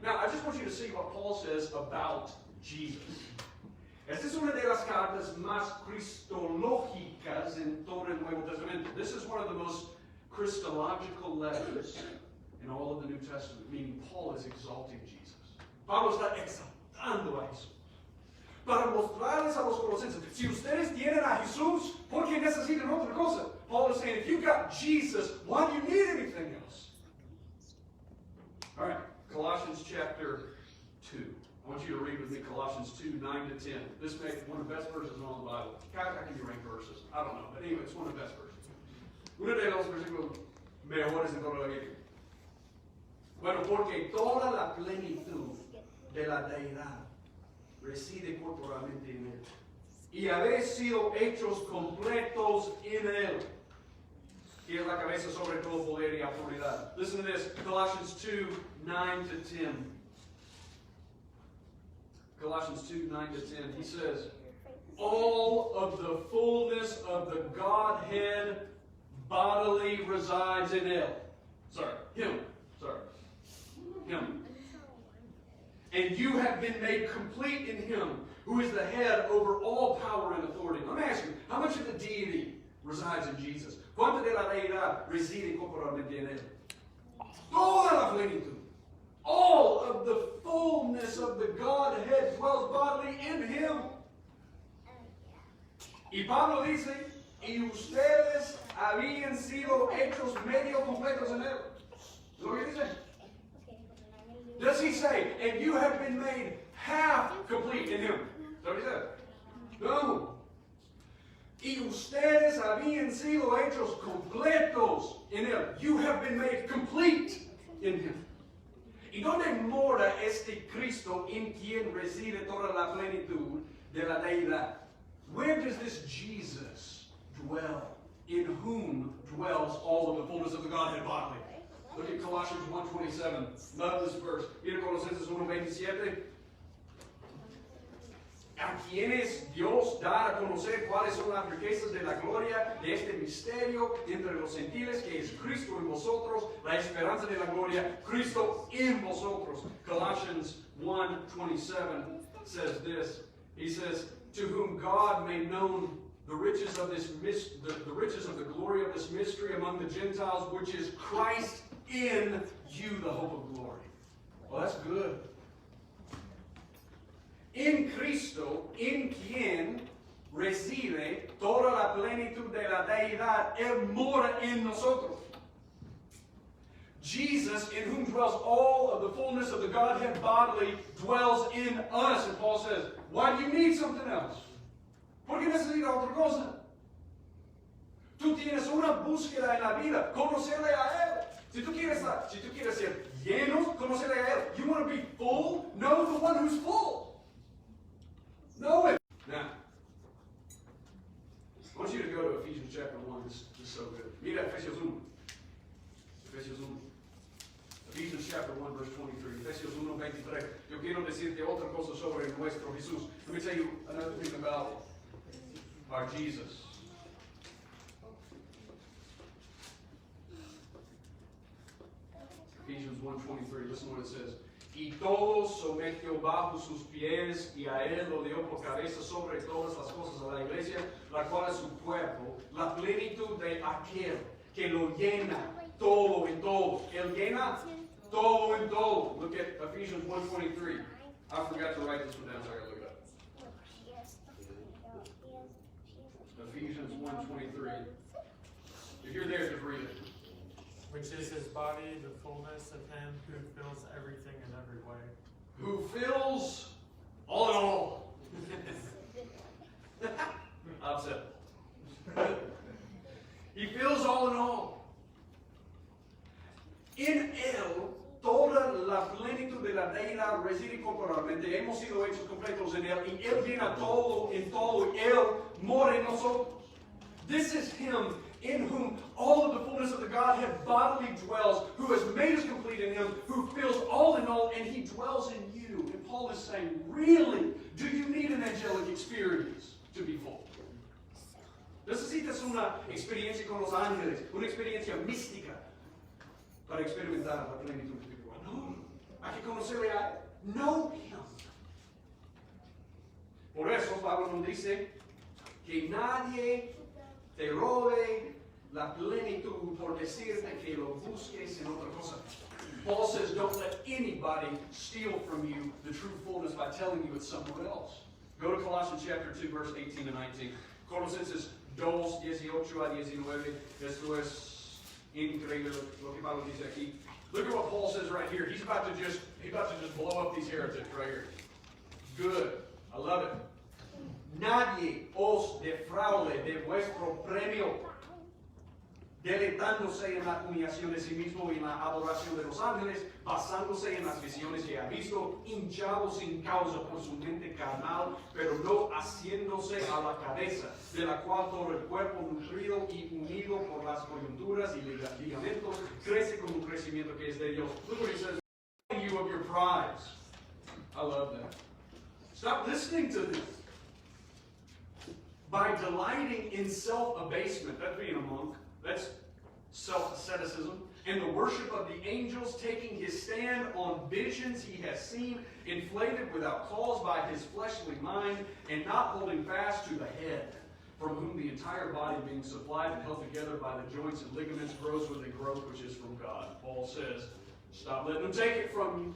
Now, I just want you to see what Paul says about Jesus. Esta es una de las cartas más cristológicas en todo el Nuevo Testamento. This is one of the most Christological letters in all of the New Testament, meaning Paul is exalting Jesus. Pablo está exaltando a Jesús. Para mostrarles a los colosenses, si ustedes tienen a Jesús, ¿por qué necesitan otra cosa? Paul is saying, if you've got Jesus, why do you need anything else? All right, Colossians chapter 2. I want you to read with me Colossians 2, 9 to 10. This may be one of the best verses in all the Bible. How can you rank verses? I don't know, but anyway, it's one of the best verses. Uno de los versículos mejores en toda la Biblia. Bueno, porque toda la plenitud de la deidad reside corporalmente en él. Y habéis sido hechos completos en él, que es la cabeza sobre todo poder y autoridad. Listen to this, Colossians 2, 9 to 10. Colossians 2, 9 to 10. He says, all of the fullness of the Godhead bodily resides in him. Him. And you have been made complete in him, who is the head over all power and authority. Let me ask you, how much of the deity resides in Jesus? ¿Cuánto de la deidad reside corporalmente en él? Toda la plenitud. All of the fullness of the Godhead dwells bodily in him. Y Pablo dice, y ustedes habían sido hechos medio completos en él. ¿Es lo que dice? Does he say, and you have been made half complete in him? Is that what he said? No. Y ustedes habían sido hechos completos en él. You have been made complete in him. ¿Y dónde mora este Cristo en quien reside toda la plenitud de la deidad? Where does this Jesus dwell? in whom dwells all of the fullness of the Godhead bodily. Look at Colossians 1:27. Love this verse. Mira Colosenses 1:27. A quienes Dios da a conocer cuáles son las riquezas de la gloria de este misterio entre los gentiles, que es Cristo en vosotros, la esperanza de la gloria, Cristo en vosotros. Colossians 1:27 says this. He says, to whom God made known the riches of the riches of the glory of this mystery among the Gentiles, which is Christ in you, the hope of glory. Well, that's good. En Cristo, en quien reside toda la plenitud de la deidad, Él mora en nosotros. Jesus, in whom dwells all of the fullness of the Godhead bodily, dwells in us. And Paul says, why do you need something else? ¿Por qué necesitas otra cosa? Tú tienes una búsqueda en la vida, conocerle a Él. Si tú quieres ser lleno, conocerle a Él. You want to be full? Know the one who's full. Know it. Now, I want you to go to Ephesians chapter 1. This is so good. Mira Efesios 1. Efesios 1. Ephesians chapter 1, verse 23. Efesios 1, 23. Yo quiero decirte otra cosa sobre nuestro Jesús. Let me tell you another thing about our Jesus. Ephesians 1:23. Listen to what it says. Y todo sometió bajo sus pies, y a él lo dio por cabeza sobre todas las cosas a la iglesia, la cual es su cuerpo, la plenitud de aquel que lo llena todo en todo. Él llena todo en todo. Look at Ephesians 1:23. I forgot to write this one down, so I gotta look it up. Ephesians 1:23. If you're there, just read it. Which is his body, the fullness of him who fills everything in every way. Who fills all in all. Upset. He fills all in all. En él, toda la plenitud de la deidad reside corporalmente. Hemos sido hechos completos en él. Y él llena todo en todo. Él mora en nosotros. This is him in whom all of the fullness of the Godhead bodily dwells, who has made us complete in him, who fills all in all, and he dwells in you. And Paul is saying, really, do you need an angelic experience to be full? Necesitas una experiencia con los ángeles, una experiencia mística para experimentar la plenitud espiritual. No, hay que conocerle a él. Know him. Por eso Pablo nos dice que nadie te robe la plenitud por decirte que lo busques en otra cosa. Paul says, don't let anybody steal from you the true fullness by telling you it's somewhere else. Go to Colossians chapter 2, verse 18 and 19. Colosenses 2, 18 a 19. Esto es increíble lo que Pablo dice aquí. Look at what Paul says right here. He's about to just blow up these heretics right here. Good. I love it. Nadie os defraude de vuestro premio, deleitándose en la humillación de sí mismo y en la adoración de los ángeles, basándose en las visiones que ha visto, hinchado sin causa por su mente carnal, pero no haciéndose a la cabeza, de la cual todo el cuerpo nutrido y unido por las coyunturas y ligamentos, crece con un crecimiento que es de Dios. Look what he says, you of your prize. I love that. Stop listening to this. By delighting in self-abasement, that's being a monk, that's self-asceticism, and the worship of the angels, taking his stand on visions he has seen, inflated without cause by his fleshly mind, and not holding fast to the head, from whom the entire body being supplied and held together by the joints and ligaments grows with a growth which is from God. Paul says, stop letting them take it from you.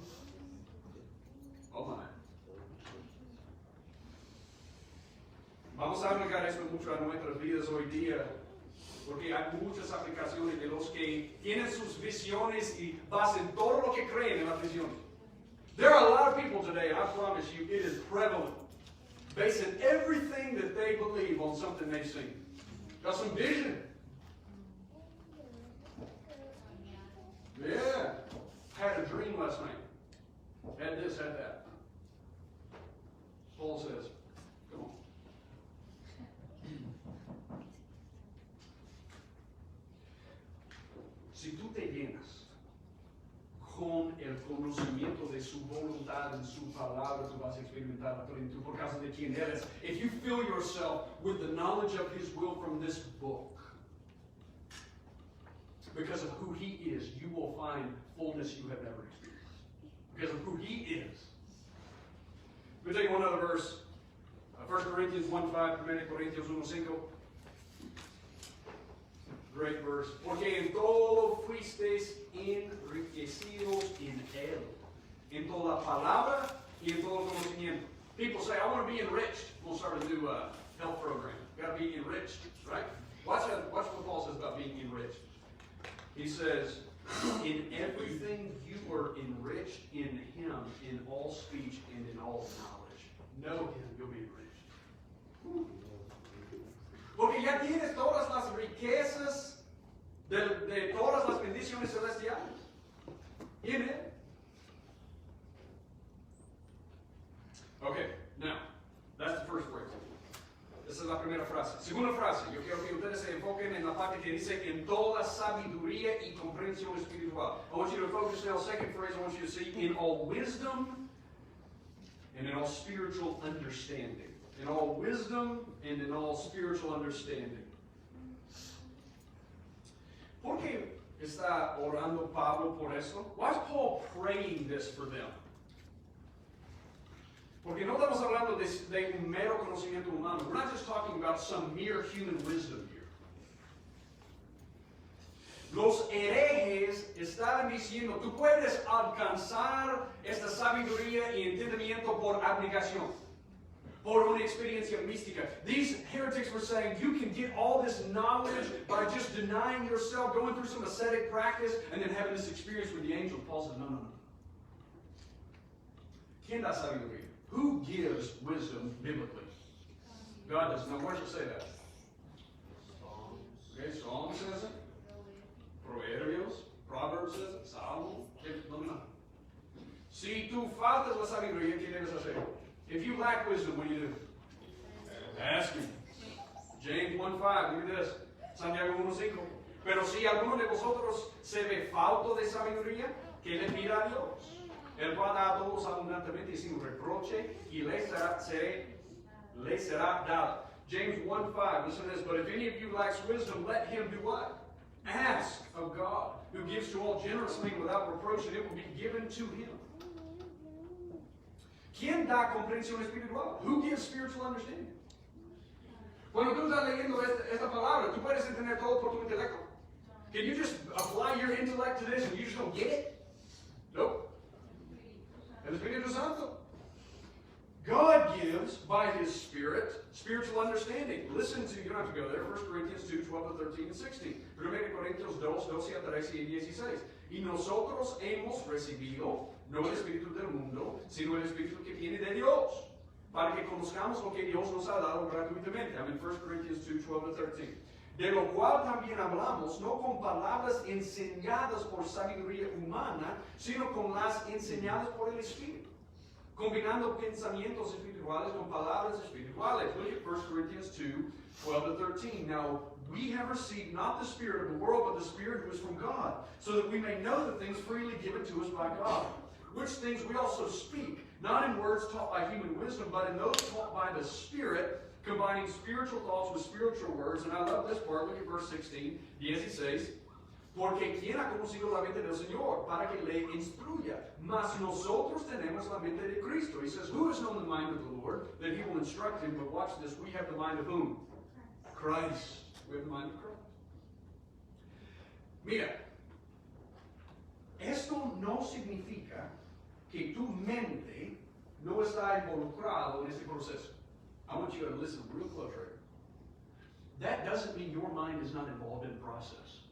Oh my. Vamos a aplicar esto mucho a nuestras vidas hoy día, porque hay muchas aplicaciones de los que tienen sus visiones y basan todo lo que creen en las visiones. There are a lot of people today, and I promise you, it is prevalent, basing everything that they believe on something they've seen. Got some vision. Yeah. Had a dream last night. Had this, had that. Paul says, come on. si tú te llenas con el conocimiento de su voluntad en su palabra, tú vas a experimentar la plenitud por causa de quien eres. If you fill yourself with the knowledge of His will from this book, because of who He is, you will find fullness you have never experienced. Because of who He is. Let me take one other verse. 1 Corinthians 1:5, 1 Corintios 1:5. Great verse. Porque en todo fuisteis enriquecidos en Él. En toda palabra y en todo conocimiento. People say, I want to be enriched. We'll start a new health program. You've got to be enriched, right? Watch what Paul says about being enriched. He says, in everything you were enriched in Him, in all speech and in all knowledge. Know Him, you'll be enriched. Porque ya tienes todas las riquezas de todas las bendiciones celestiales. In it. Okay, now, that's the first phrase. Esa es la primera frase. Segunda frase, yo quiero que ustedes se enfoquen en la parte que dice en toda sabiduría y comprensión espiritual. I want you to focus now, second phrase, I want you to see in all wisdom and in all spiritual understanding. In all wisdom and in all spiritual understanding. ¿Por qué está orando Pablo por eso? Why is Paul praying this for them? Porque no estamos hablando de un mero conocimiento humano. We're not just talking about some mere human wisdom here. Los herejes estaban diciendo, tú puedes alcanzar esta sabiduría y entendimiento por abnegación, por una experiencia mística. These heretics were saying, you can get all this knowledge by just denying yourself, going through some ascetic practice, and then having this experience with the angel. Paul says, no. ¿Quién da sabiduría? Who gives wisdom biblically? God does. Now, where does it say that? Okay, Psalm says it. Proverbios. Proverbs says it. Salmo. No. Si tú faltas la sabiduría, ¿qué debes hacer? If you lack wisdom, what do you do? Ask Him. James 1:5, look at this. Santiago 1:5. Pero si alguno de vosotros se ve falto de sabiduría, que le pida a Dios. El cual da a todos abundantemente y sin reproche, y le será dado. James 1:5, listen to this. But if any of you lacks wisdom, let him do what? Ask of God, who gives to all generously without reproach, and it will be given to him. ¿Quién da comprensión espiritual? Who gives spiritual understanding? Cuando tú estás leyendo esta palabra, ¿tú puedes entender todo por tu intelecto? Can you just apply your intellect to this and you just don't get it? Nope. El Espíritu Santo. God gives, by His Spirit, spiritual understanding. Listen to, you don't have to go there, 1 Corinthians 2:12-13 and 16. 1 Corintios 2:12-13 y 16. Y nosotros hemos recibido, no el Espíritu del mundo, sino el Espíritu que viene de Dios, para que conozcamos lo que Dios nos ha dado gratuitamente. I'm in 1 Corinthians 2:12-13. De lo cual también hablamos, no con palabras enseñadas por sabiduría humana, sino con las enseñadas por el Espíritu, combinando pensamientos espirituales con palabras espirituales. Look at 1 Corinthians 2:12-13. Now, we have received not the Spirit of the world, but the Spirit who is from God, so that we may know the things freely given to us by God, which things we also speak, not in words taught by human wisdom, but in those taught by the Spirit, combining spiritual thoughts with spiritual words. And I love this part. Look at verse 16. 16. Porque quien ha conocido la mente del Señor para que le instruya. Mas nosotros tenemos la mente de Cristo. He says, who has known the mind of the Lord that He will instruct him? But watch this. We have the mind of whom? Christ. We have the mind of Christ. Mira. Esto no significa que tu mente no está involucrado en este proceso. I want you to listen real close right here. That doesn't mean your mind is not involved in the process.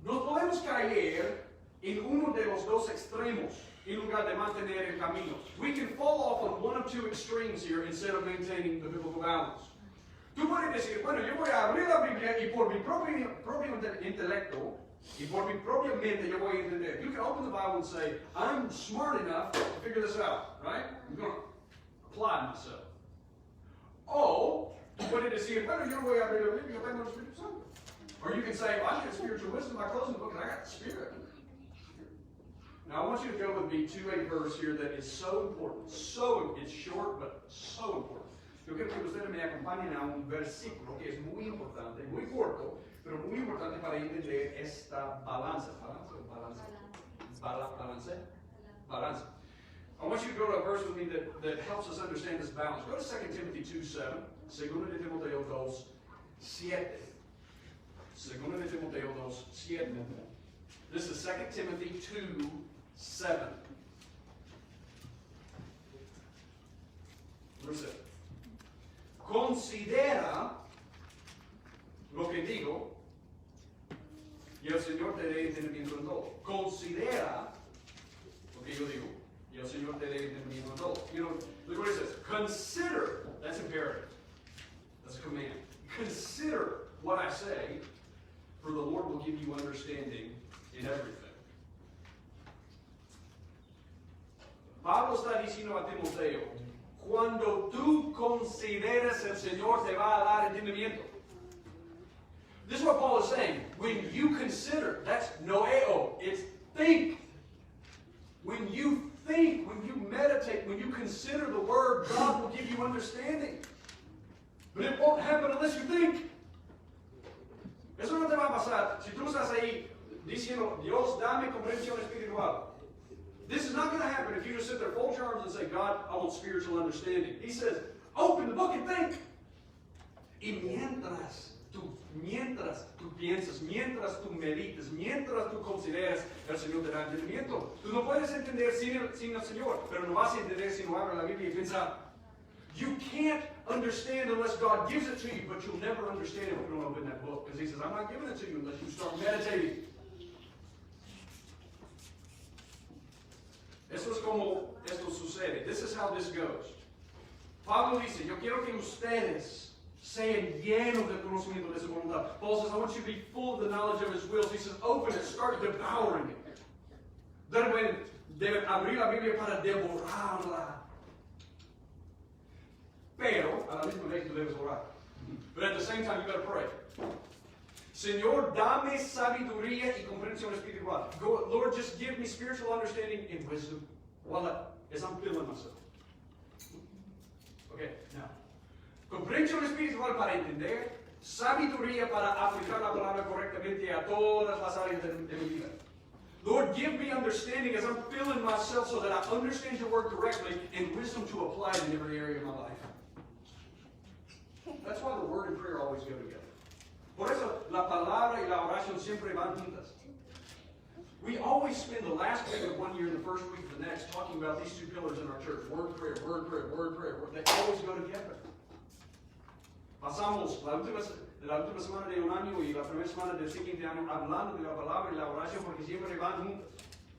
Nos podemos caer en uno de los dos extremos en lugar de mantener el camino. We can fall off on one of two extremes here instead of maintaining the biblical balance. Tú puedes decir, bueno, yo voy a abrir la Biblia y por mi propio intelecto y por mi propia mente yo voy a entender. You can open the Bible and say, I'm smart enough to figure this out, right? I'm going to apply myself. O, tú puedes decir, bueno, yo no voy a abrir la Biblia, yo tengo el Espíritu Santo. Or you can say, well, I get spiritual wisdom by closing the book and I got the Spirit. Now I want you to go with me to a verse here that is so important. It's short, but so important. Yo quiero que ustedes me acompañen a un versículo que es muy importante, muy corto, pero muy importante para entender esta balanza. Balance. I want you to go to a verse with me that helps us understand this balance. Go to 2 Timothy 2:7. 2 de Timoteo 2:7. 2 de Timoteo 2:7. This is 2 Timothy 2:7. Verse 7. Considera lo que digo y el Señor te dé entendimiento en todo. Considera lo que yo digo y el Señor te dé entendimiento en todo. You know, look what it says. Consider. That's imperative. That's a command. Consider what I say, for the Lord will give you understanding in everything. Pablo está diciendo a Timoteo, cuando tú consideres, el Señor te va a dar entendimiento. This is what Paul is saying. When you consider, that's noeo, it's think. When you think, when you meditate, when you consider the Word, God will give you understanding. But it won't happen unless you think. Eso no te va a pasar si tú estás ahí diciendo, Dios, dame comprensión espiritual. This is not going to happen if you just sit there, fold your arms and say, God, I want spiritual understanding. He says, open the book and think. Y mientras tú piensas, mientras tú medites, mientras tú consideras, el Señor te da entendimiento. Tú no puedes entender sin el Señor, pero no vas a entender si no abres la Biblia y piensas. You can't understand unless God gives it to you, but you'll never understand it if you don't open that book. Because He says, I'm not giving it to you unless you start meditating. Esto es como esto sucede. This is how this goes. Pablo dice, yo quiero que ustedes sean llenos del conocimiento de su voluntad. Paul says, I want you to be full of the knowledge of His will. So he says, open it, start devouring it. Deben abrir la Biblia para devorarla. Pero, a la misma vez tú debes orar. But at the same time, you better pray. Señor, dame sabiduría y comprensión espiritual. Lord, just give me spiritual understanding and wisdom. Voila, as I'm feeling myself. Okay, now. Comprensión espiritual para entender, sabiduría para aplicar la palabra correctamente a todas las áreas de mi vida. Lord, give me understanding as I'm feeling myself so that I understand your word correctly and wisdom to apply it in every area of my life. That's why the word and prayer always go together. Por eso la palabra y la oración siempre van juntas. We always spend the last week of one year and the first week of the next talking about these two pillars in our church. Word, prayer, word, prayer, word, prayer. They always go together. Pasamos la última semana de un año y la primera semana del siguiente año hablando de la palabra y la oración porque siempre van juntas.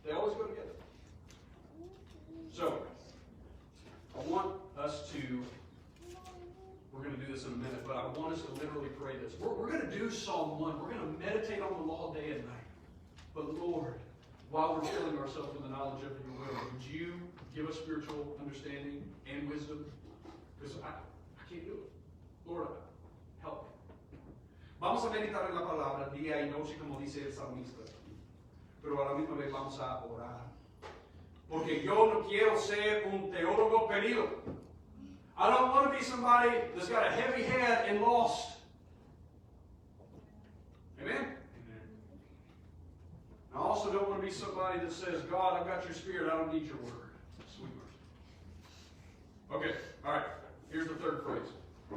They always go together. So, I want us to, we're going to do this in a minute, but I want us to literally pray this. We're going to do Psalm 1. We're going to meditate on the law day and night. But Lord, while we're filling ourselves with the knowledge of your will, would you give us spiritual understanding and wisdom? Because I can't do it. Lord, help me. Vamos a meditar en la palabra día y noche, como dice el salmista. Pero a la misma vez vamos a orar. Porque yo no quiero ser un teólogo perdido. I don't want to be somebody that's got a heavy head and lost. Amen? I also don't want to be somebody that says, God, I've got your spirit, I don't need your word. Sweet mercy. Okay, all right. Here's the third phrase.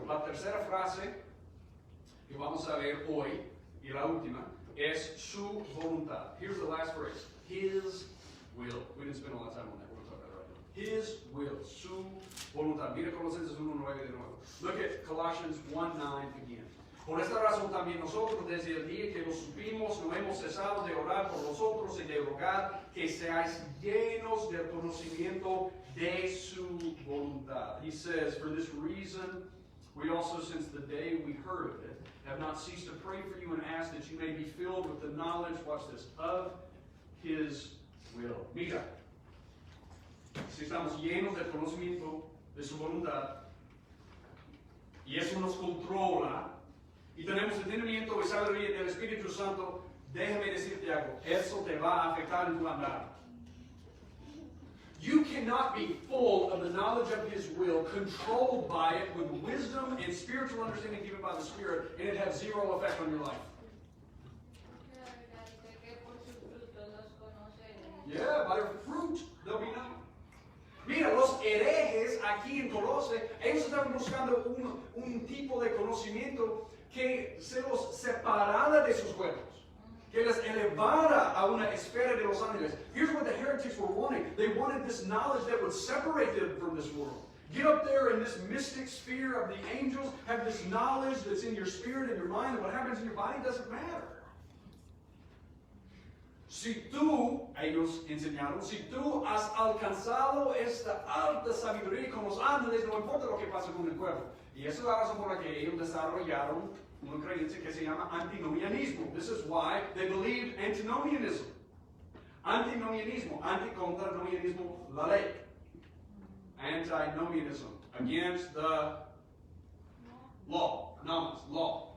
La tercera frase que vamos a ver hoy, y la última, es su voluntad. Here's the last phrase. His will. We didn't spend a lot of time on that. We're going to talk about it right now. His will. Su voluntad. Mira Colossians 1:9 de nuevo. Look at Colossians 1:9 again. Por esta razón también nosotros, desde el día que lo supimos, no hemos cesado de orar por vosotros y de rogar que seáis llenos del conocimiento de su voluntad. He says, for this reason, we also, since the day we heard of it, have not ceased to pray for you and ask that you may be filled with the knowledge, watch this, of His will. Mira, si estamos llenos del conocimiento de su voluntad, y eso nos controla, y tenemos entendimiento y sabiduría del Espíritu Santo, déjame decirte algo, eso te va a afectar en tu andar. You cannot be full of the knowledge of His will, controlled by it with wisdom and spiritual understanding given by the Spirit, and it have zero effect on your life. Yeah, by their fruit they'll be known. Mira, los herejes aquí en Colose, ellos estaban buscando un tipo de conocimiento que se los separara de sus pueblos, que les elevara a una esfera de los ángeles. Here's what the heretics were wanting. They wanted this knowledge that would separate them from this world. Get up there in this mystic sphere of the angels, have this knowledge that's in your spirit and your mind, and what happens in your body doesn't matter. Si tú, ellos enseñaron, si tú has alcanzado esta alta sabiduría con los ángeles, no importa lo que pase con el cuerpo. Y esa es la razón por la que ellos desarrollaron una creencia que se llama antinomianismo. This is why they believed antinomianism. Antinomianismo, anti-contra-nomianismo, la ley. Antinomianism, against the law, nomas, law.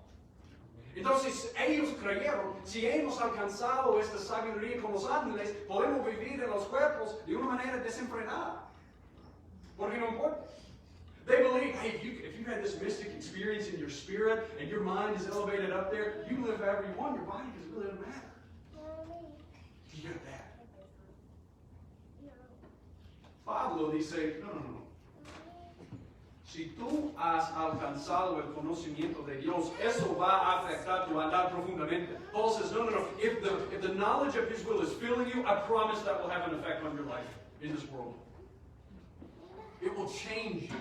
Entonces ellos creyeron, si hemos alcanzado esta sabiduría con los ángeles, podemos vivir en los cuerpos de una manera desenfrenada. Porque no importa. They believe, hey, if you had this mystic experience in your spirit and your mind is elevated up there, you live however you want, your body doesn't really matter. You get that. Pablo dice, no. Si tú has alcanzado el conocimiento de Dios, eso va a afectar tu andar profundamente. Paul says, no. If the knowledge of His will is filling you, I promise that will have an effect on your life in this world. It will change you.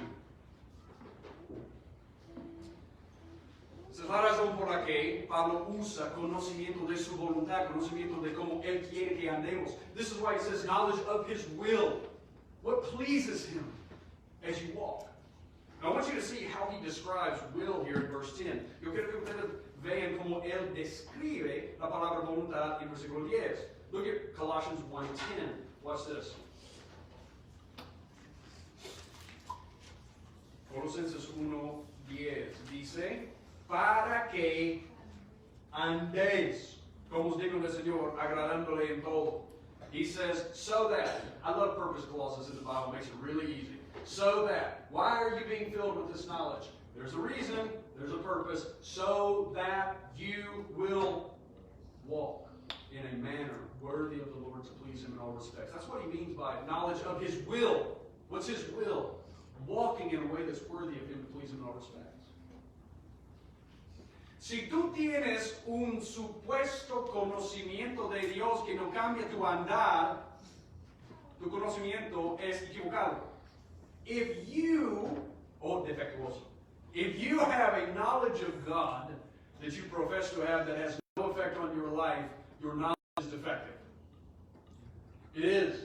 Esa es la razón por la que Pablo usa conocimiento de su voluntad, conocimiento de cómo Él quiere que andemos. This is why he says knowledge of His will. What pleases Him as you walk. I want you to see how he describes will here in verse 10. Yo quiero que ustedes vean cómo él describe la palabra voluntad en versículo 10. Look at Colossians 1:10. Watch this. Colosenses 1:10 dice, para que andéis como es digno del Señor, agradándole en todo. He says, so that. I love purpose clauses in the Bible. It makes it really easy. So that. Why are you being filled with this knowledge? There's a reason, there's a purpose, so that you will walk in a manner worthy of the Lord to please Him in all respects. That's what he means by knowledge of His will. What's His will? Walking in a way that's worthy of Him to please Him in all respects. Si tú tienes un supuesto conocimiento de Dios que no cambia tu andar, tu conocimiento es equivocado. If you have a knowledge of God that you profess to have that has no effect on your life, your knowledge is defective. It is.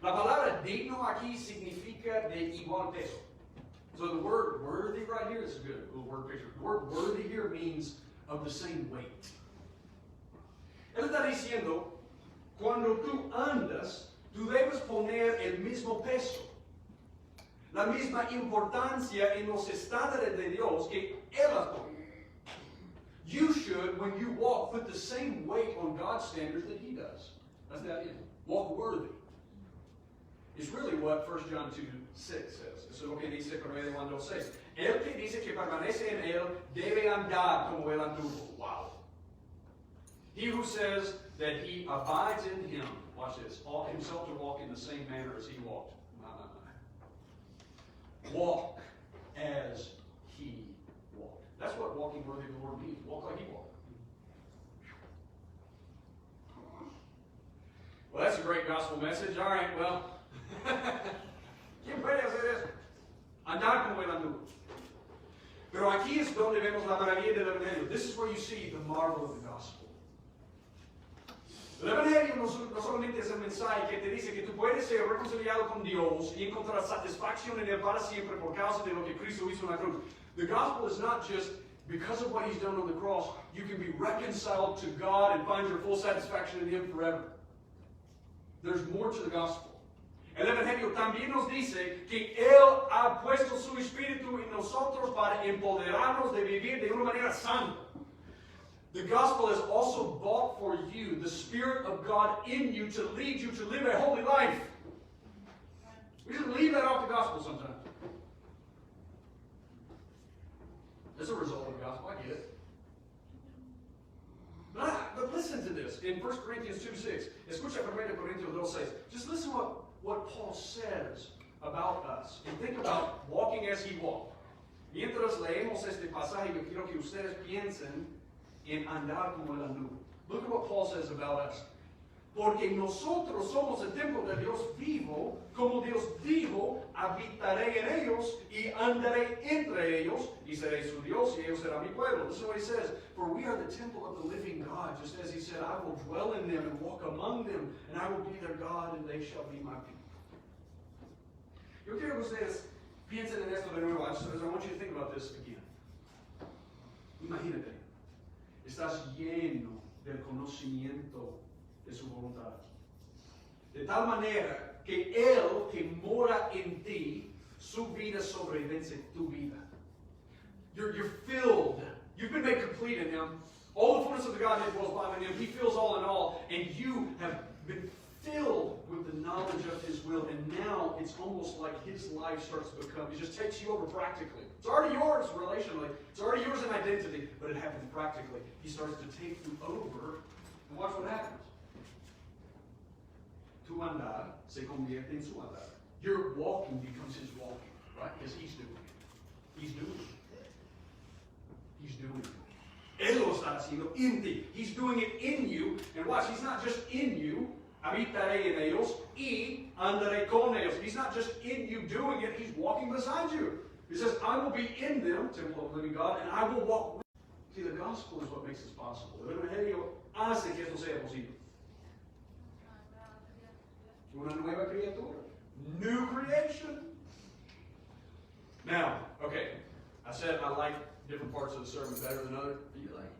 La palabra digno aquí significa de igual peso. So the word worthy right here is a good little word picture. The word worthy here means of the same weight. Él está diciendo, cuando tú andas, tú debes poner el mismo peso, la misma importancia en los estándares de Dios que Él las pone. You should, when you walk, put the same weight on God's standards that He does. That's the idea. Walk worthy. It's really what 1 John 2:6 says. Eso es lo que dice 1 Juan 2:6. El que dice que permanece en Él debe andar como Él anduvo. Wow. He who says that he abides in Him, watch this, ought himself to walk in the same manner as He walked. Walk as He walked. That's what walking worthy of the Lord means. Walk like He walked. Well, that's a great gospel message. All right, well. ¿Quién puede hacer eso? Andar como Él anduvo. Pero aquí es donde vemos la maravilla del Evangelio. This is where you see the marvel of the gospel. El Evangelio no solamente es el mensaje que te dice que tú puedes ser reconciliado con Dios y encontrar satisfacción en Él para siempre por causa de lo que Cristo hizo en la cruz. The gospel is not just because of what He's done on the cross, you can be reconciled to God and find your full satisfaction in Him forever. There's more to the gospel. El Evangelio también nos dice que Él ha puesto su Espíritu en nosotros para empoderarnos de vivir de una manera santa. The gospel has also bought for you the Spirit of God in you to lead you to live a holy life. We just leave that off the gospel sometimes. As a result of the gospel, I get it. But listen to this. In 1 Corinthians 2:6, escucha 1 Corintios 2:6. Just listen what Paul says about us. And think about walking as he walked. Mientras leemos este pasaje, yo quiero que ustedes piensen en andar como él anduvo. Look at what Paul says about us. Porque nosotros somos el templo de Dios vivo, como Dios dijo, habitaré en ellos y andaré entre ellos, y seré su Dios y ellos serán mi pueblo. This is what he says. For we are the temple of the living God, just as he said, I will dwell in them and walk among them, and I will be their God, and they shall be my people. Yo quiero que ustedes piensen en esto de nuevo. I want you to think about this again. Imagínate, estás lleno del conocimiento de su voluntad. De tal manera que Él que mora en ti, su vida sobrevence tu vida. You're filled. You've been made complete in Him. All the fullness of the Godhead dwells bodily in Him. He fills all in all. And you have been filled with the knowledge of His will. And now it's almost like His life starts to become, He just takes you over practically. It's already yours relationally. It's already yours in identity. But it happens practically. He starts to take you over. And watch what happens. Tu andar se convierte en su andar. Your walking becomes His walking, right? Because He's doing it. He's doing it. He's doing it. Él lo está haciendo en ti. He's doing it in you. And watch, He's not just in you. Habitaré en ellos y andaré con ellos. He's not just in you doing it. He's walking beside you. He says, I will be in them, temple of the living God, and I will walk with you. See, the gospel is what makes this possible. El Evangelio hace que esto sea posible. Una nueva criatura. New creation. Now, okay, I said I like different parts of the sermon better than others. Do you like it?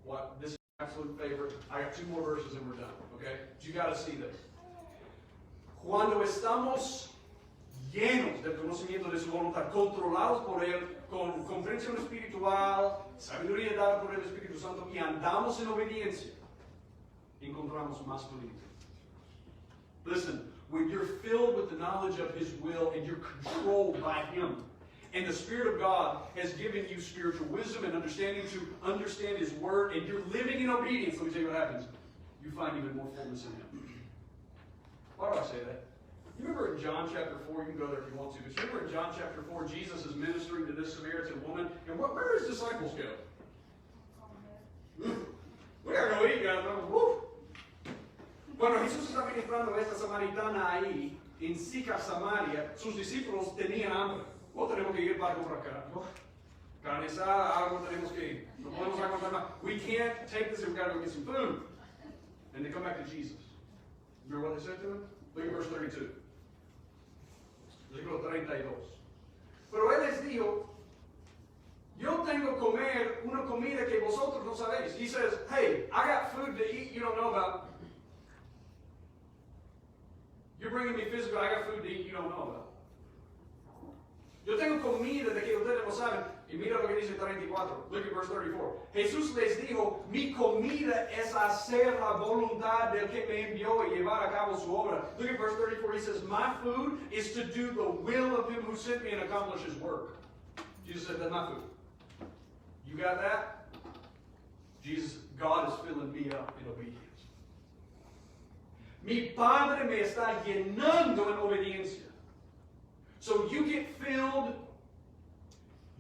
What? This is my absolute favorite. I got 2 more verses and we're done, okay? But you got to see this. Cuando estamos llenos del conocimiento de su voluntad, controlados por Él, con comprensión espiritual, sabiduría dada por el Espíritu Santo, y andamos en obediencia, encontramos más felicidad. Listen, when you're filled with the knowledge of His will and you're controlled by Him, and the Spirit of God has given you spiritual wisdom and understanding to understand His Word, and you're living in obedience, let me tell you what happens. You find even more fullness in Him. Why do I say that? You remember in John chapter 4, you can go there if you want to, but you remember in John chapter 4, Jesus is ministering to this Samaritan woman, and where His disciples go? We gotta go eat, guys. Woo! Cuando Jesús está ministrando a esta samaritana ahí, en Sicar, Samaria, sus discípulos tenían hambre. O tenemos que ir para comprar carne asada, algo tenemos que ir. No podemos aguantar más. We can't take this and we got to go get some food. And they come back to Jesus. Remember what they said to him? Look at verse 32. Versículo 32. Pero Él les dijo, yo tengo que comer una comida que vosotros no sabéis. He says, hey, I got food to eat you don't know about. You're bringing me physical, I got food to eat you don't know about. Yo tengo comida de que ustedes no saben. Y mira lo que dice 34. Look at verse 34. Jesús les dijo, mi comida es hacer la voluntad del que me envió y llevar a cabo su obra. Look at verse 34. He says, my food is to do the will of Him who sent me and accomplish His work. Jesus said, that's my food. You got that? God is filling me up in obedience. Mi Padre me está llenando en obediencia. So you get filled,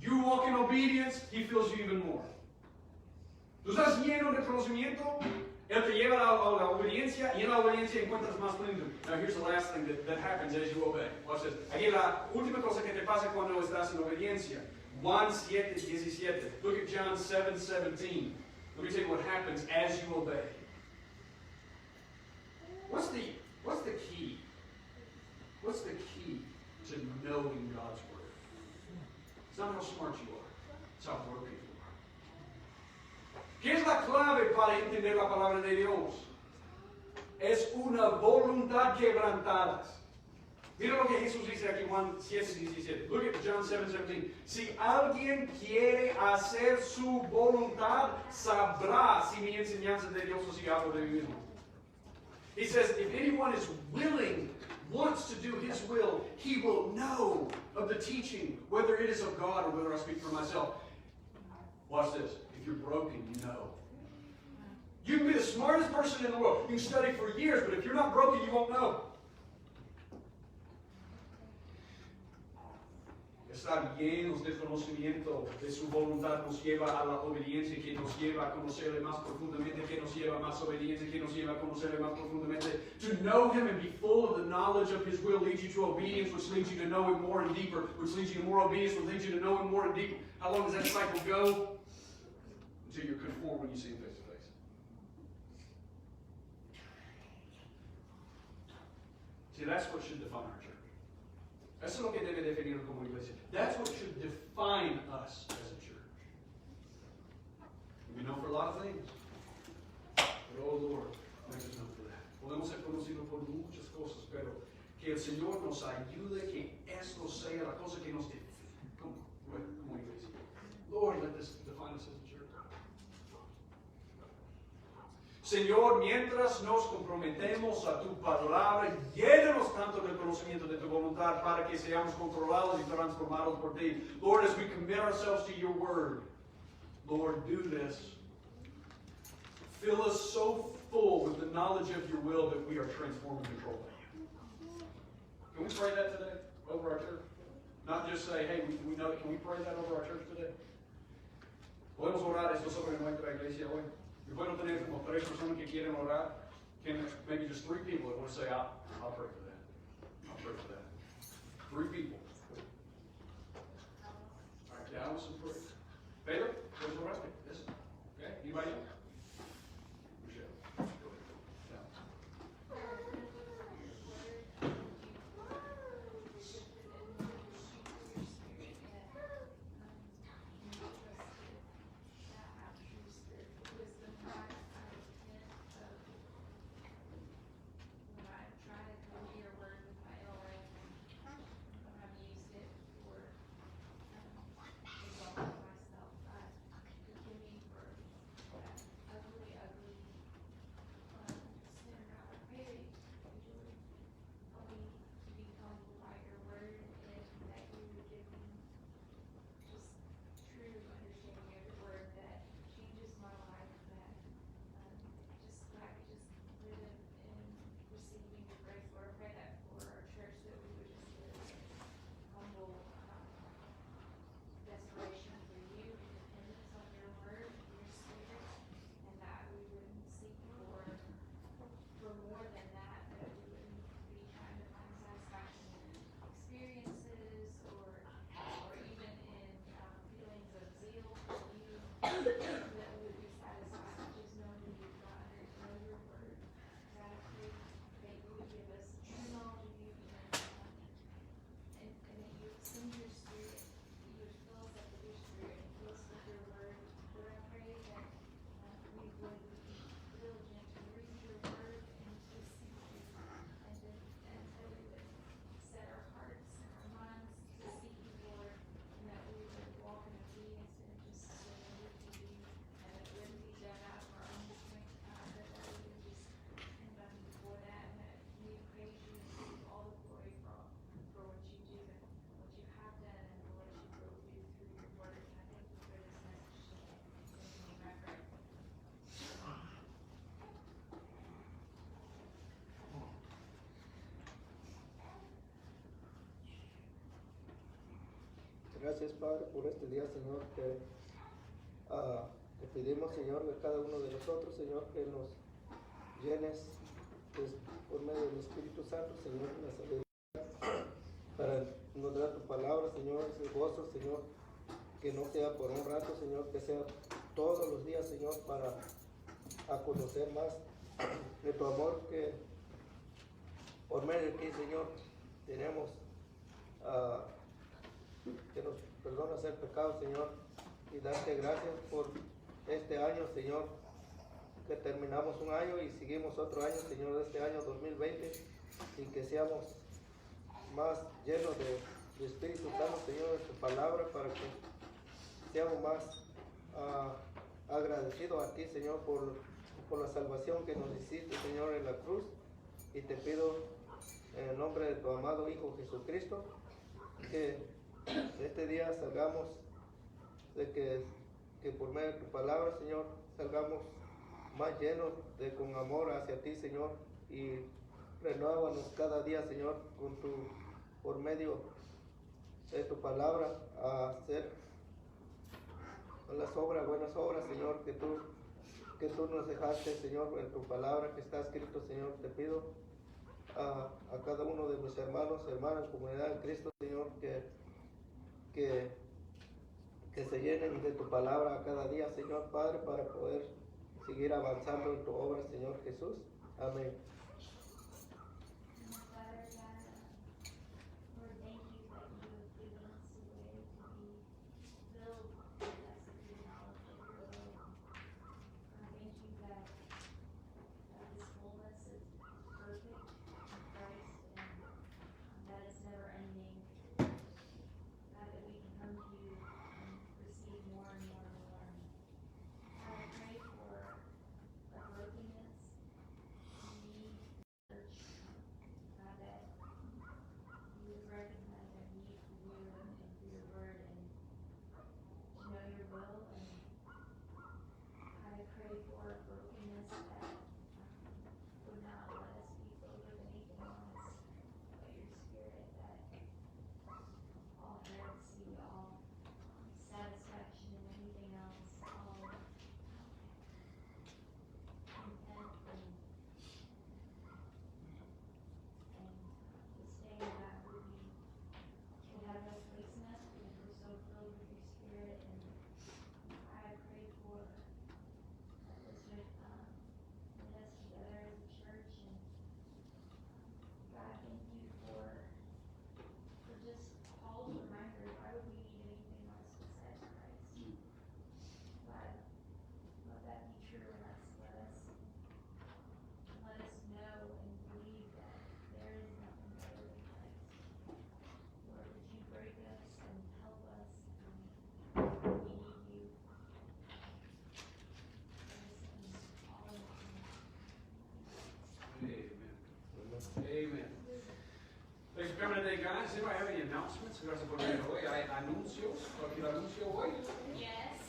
you walk in obedience, He fills you even more. Tú estás lleno de conocimiento, Él te lleva a la obediencia, y en la obediencia encuentras más plenitud. Now here's the last thing that happens as you obey. Watch this. Aquí la última cosa que te pasa cuando estás en obediencia. Juan 7:17. Look at John 7:17. Let me tell you what happens as you obey. What's the key? What's the key to knowing God's Word? It's not how smart you are. It's how broken you are. ¿Qué es la clave para entender la palabra de Dios? Es una voluntad quebrantada. Mira lo que Jesús dice aquí, Juan 7:17. Look at John 7:17. Si alguien quiere hacer su voluntad, sabrá si mi enseñanza de Dios o si hablo de mí mismo. He says, if anyone is willing, wants to do his will, he will know of the teaching, whether it is of God or whether I speak for myself. Watch this. If you're broken, you know. You can be the smartest person in the world. You can study for years, but if you're not broken, you won't know. Estar llenos de conocimiento de su voluntad nos lleva a la obediencia, que nos lleva a conocerle más profundamente, que nos lleva a más obediencia, que nos lleva a conocerle más profundamente. To know Him and be full of the knowledge of His will leads you to obedience, which leads you to know Him more and deeper, which leads you to more obedience, which leads you to know Him more and deeper. How long does that cycle go? Until you're conformed when you see Him face to face. See, that's what should define our church. Eso es lo que debe definirnos como iglesia. That's what should define us as a church. We know for a lot of things. But oh Lord, make us known for that. Podemos ser conocidos por muchas cosas, pero que el Señor nos ayude, que esto sea la cosa que nos define como iglesia. Lord, let this define us as a church. Señor, mientras nos comprometemos a tu palabra, llénanos tanto del conocimiento de tu voluntad para que seamos controlados y transformados por ti. Lord, as we commit ourselves to your word, Lord, do this. Fill us so full with the knowledge of your will that we are transformed and controlled by you. Can we pray that today over our church? Not just say, hey, we know it. Can we pray that over our church today? Podemos orar esto sobre nuestra iglesia hoy. Y bueno, tener como 3 personas que quieren orar. Maybe just 3 people that want to say, I'll pray for that. I'll pray for that. 3 people. All right, Dallas and pray. Baylor, where's the rest of it? Yes. Okay, anybody else? Michelle, go ahead. Dallas. Gracias, Padre, por este día, Señor, que te pedimos, Señor, de cada uno de nosotros, Señor, que nos llenes pues, por medio del Espíritu Santo, Señor, la sabiduría para nos dar tu palabra, Señor, ese gozo, Señor, que no sea por un rato, Señor, que sea todos los días, Señor, para conocer más de tu amor, que por medio de ti, Señor, tenemos que nos perdonas el pecado, Señor, y darte gracias por este año, Señor, que terminamos un año y seguimos otro año, Señor, de este año 2020, y que seamos más llenos de Espíritu Santo, Señor, en tu palabra, para que seamos más agradecidos a ti, Señor, por la salvación que nos hiciste, Señor, en la cruz. Y te pido en el nombre de tu amado Hijo Jesucristo que este día salgamos, de que por medio de tu palabra, Señor, salgamos más llenos con amor hacia ti, Señor, y renuévanos cada día, Señor, por medio de tu palabra, a hacer las obras, buenas obras, Señor, que tú nos dejaste, Señor, en tu palabra que está escrito, Señor. Te pido a cada uno de mis hermanos, hermanas, comunidad en Cristo, Señor, que se llenen de tu palabra cada día, Señor Padre, para poder seguir avanzando en tu obra, Señor Jesús. Amén. Father God, Lord, thank you that you have given us a way to be filled with that secret knowledge of your will. Thank you that this fullness is perfect in Christ and that it's never ending. God, that we can come to you and receive more and more and more. God, I pray for a brokenness in me, church. God, that you would recognize our need for you and for your word and to know your will. And God, I pray for a brokenness that would not let us be filled with anything else but your spirit, that all heresy, all satisfaction in anything else, all intent and disdain that would have no place in us because we're so filled with your spirit. And I pray for this would knit us together as a church. And God, thank you for just Paul's reminder, why would we need anything else besides Christ? God, let that be true in us. Let us know and believe that there is nothing better than Christ. Lord, would you break us and help us? We need you. All in Amen. Thanks for coming today, guys. Anybody have any announcements? Gracias por venir hoy. ¿Hay anuncios? ¿Cualquier anuncio hoy? Yes.